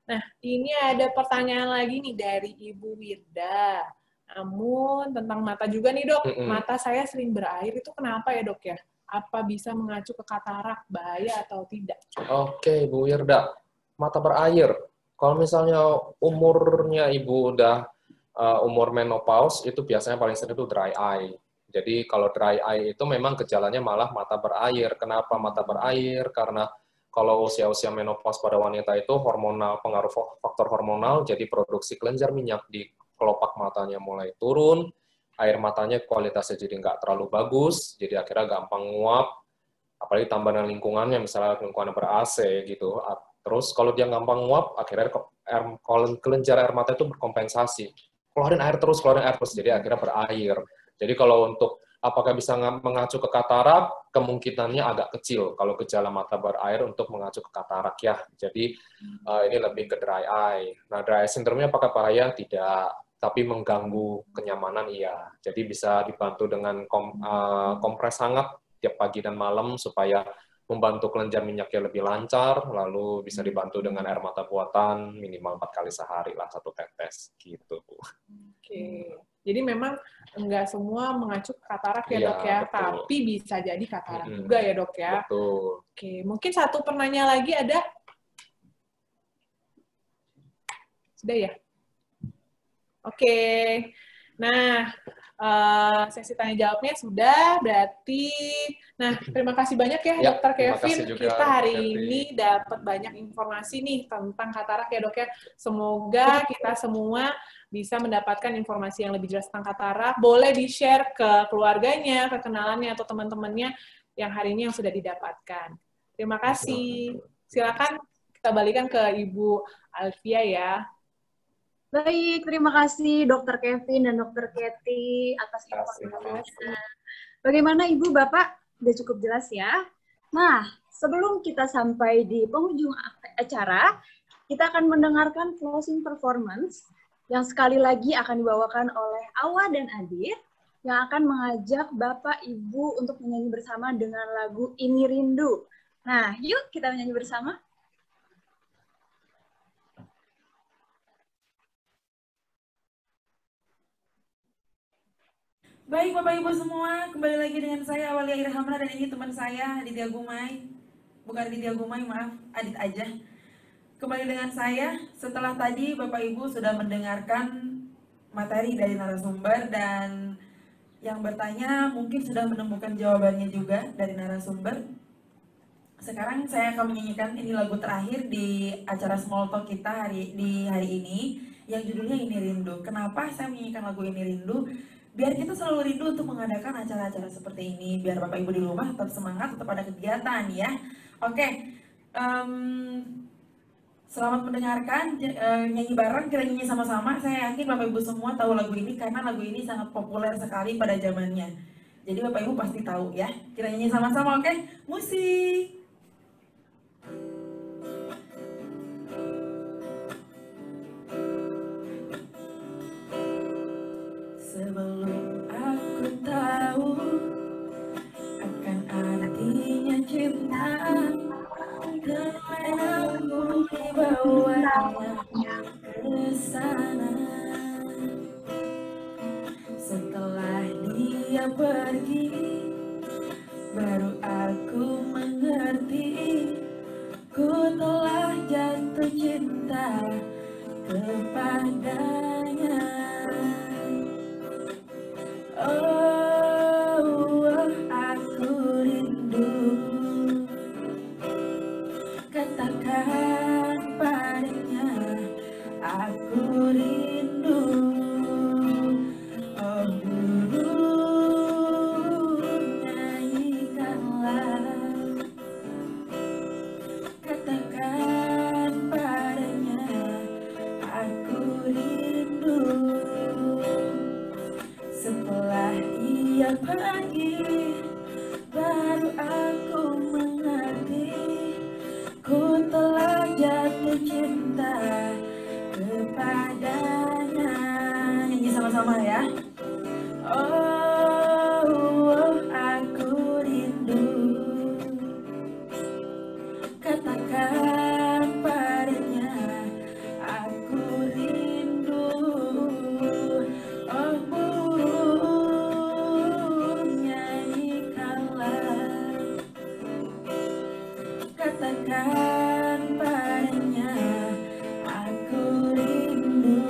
Nah, ini ada pertanyaan lagi nih dari Ibu Wirda. Namun tentang mata juga nih dok, mata saya sering berair, itu kenapa ya dok ya? Apa bisa mengacu ke katarak, bahaya atau tidak? Oke, Bu Wirda, mata berair. Kalau misalnya umurnya Ibu udah umur menopause, itu biasanya paling sering itu dry eye. Jadi kalau dry eye itu memang gejalanya malah mata berair. Kenapa mata berair? Karena kalau usia-usia menopause pada wanita itu hormonal, pengaruh faktor hormonal, jadi produksi kelenjar minyak di kelopak matanya mulai turun, air matanya kualitasnya jadi nggak terlalu bagus, jadi akhirnya gampang nguap, apalagi tambah dengan lingkungannya, misalnya lingkungan ber-AC gitu. Terus kalau dia gampang nguap, akhirnya kelenjar air mata itu berkompensasi. Keluarin air terus, jadi akhirnya berair. Jadi kalau untuk apakah bisa mengacu ke katarak, kemungkinannya agak kecil kalau gejala mata berair untuk mengacu ke katarak ya. Jadi ini lebih ke dry eye. Nah, dry eye syndrome-nya apakah bahaya? Tidak. Tapi mengganggu kenyamanan iya. Jadi bisa dibantu dengan kompres hangat tiap pagi dan malam supaya membantu kelenjar minyaknya lebih lancar, lalu bisa dibantu dengan air mata buatan minimal 4 kali sehari lah, 1 tetes gitu. Oke. Jadi memang enggak semua mengacu ke katarak ya dok ya, betul. Tapi bisa jadi katarak juga ya dok ya. Betul. Oke, mungkin satu pertanyaan lagi ada? Sudah ya? Oke. Nah, sesi tanya jawabnya sudah, berarti. Nah, terima kasih banyak ya Dokter Kevin. Kita hari ini dapat banyak informasi nih tentang katarak ya dok ya. Semoga kita semua bisa mendapatkan informasi yang lebih jelas tentang katarak. Boleh di-share ke keluarganya, ke kenalannya, atau teman-temannya yang hari ini yang sudah didapatkan. Terima kasih. Silakan kita balikan ke Ibu Alfia ya. Baik, terima kasih Dr. Kevin dan Dr. Katy atas informasinya. Bagaimana Ibu, Bapak? Sudah cukup jelas ya? Nah, sebelum kita sampai di penghujung acara, kita akan mendengarkan closing performance yang sekali lagi akan dibawakan oleh Awa dan Adit, yang akan mengajak Bapak Ibu untuk menyanyi bersama dengan lagu Ini Rindu. Nah, yuk kita menyanyi bersama. Baik Bapak Ibu semua, kembali lagi dengan saya Awalia Irhamna dan ini teman saya Aditya Gumai. Bukan Aditya Gumai, maaf, Adit aja. Kembali dengan saya, setelah tadi Bapak Ibu sudah mendengarkan materi dari narasumber dan yang bertanya mungkin sudah menemukan jawabannya juga dari narasumber. Sekarang saya akan menyanyikan ini lagu terakhir di acara Small Talk kita di hari ini yang judulnya Ini Rindu. Kenapa saya menyanyikan lagu Ini Rindu? Biar kita selalu rindu untuk mengadakan acara-acara seperti ini, biar Bapak Ibu di rumah tetap semangat, tetap ada kegiatan ya. Oke, selamat mendengarkan, nyanyi bareng, kita nyanyi sama-sama. Saya yakin Bapak Ibu semua tahu lagu ini karena lagu ini sangat populer sekali pada zamannya. Jadi Bapak Ibu pasti tahu ya. Kita nyanyi sama-sama, oke? Musik! Sebelum aku tahu akan artinya cinta, dan aku dibawanya ke sana. Setelah dia pergi, baru aku mengerti katakan padanya aku rindu.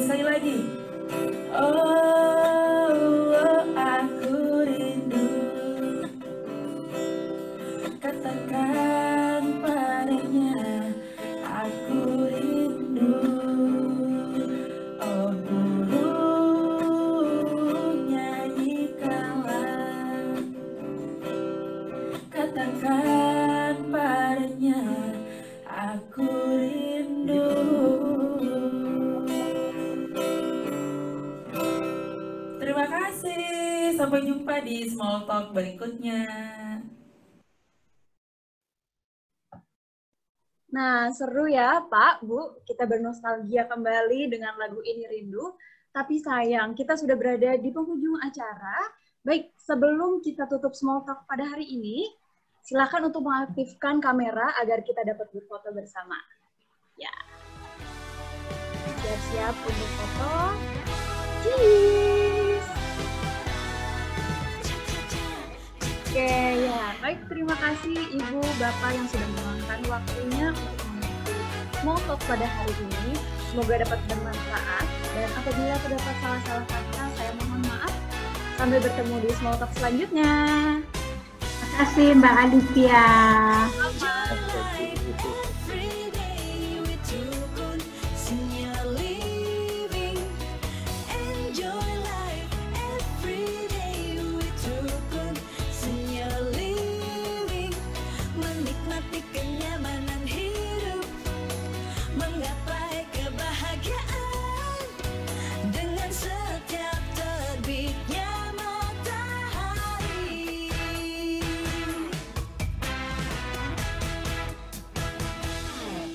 Sekali lagi. Oh, aku rindu. Katakan padanya aku rindu. Oh burung nyanyikanlah. Katakan padanya aku rindu. Terima kasih. Sampai jumpa di Small Talk berikutnya. Nah, seru ya, Pak, Bu. Kita bernostalgia kembali dengan lagu Ini Rindu. Tapi sayang, kita sudah berada di penghujung acara. Baik, sebelum kita tutup Small Talk pada hari ini, silakan untuk mengaktifkan kamera agar kita dapat berfoto bersama. Ya. Siap-siap untuk foto. Cheers! Oke, ya. Baik, terima kasih Ibu, Bapak yang sudah meluangkan waktunya untuk mengikuti Small Talk pada hari ini. Semoga dapat bermanfaat. Dan apabila terdapat salah-salah kata, saya mohon maaf. Sampai bertemu di Small Talk selanjutnya. Terima kasih Mbak Alicia. Bye.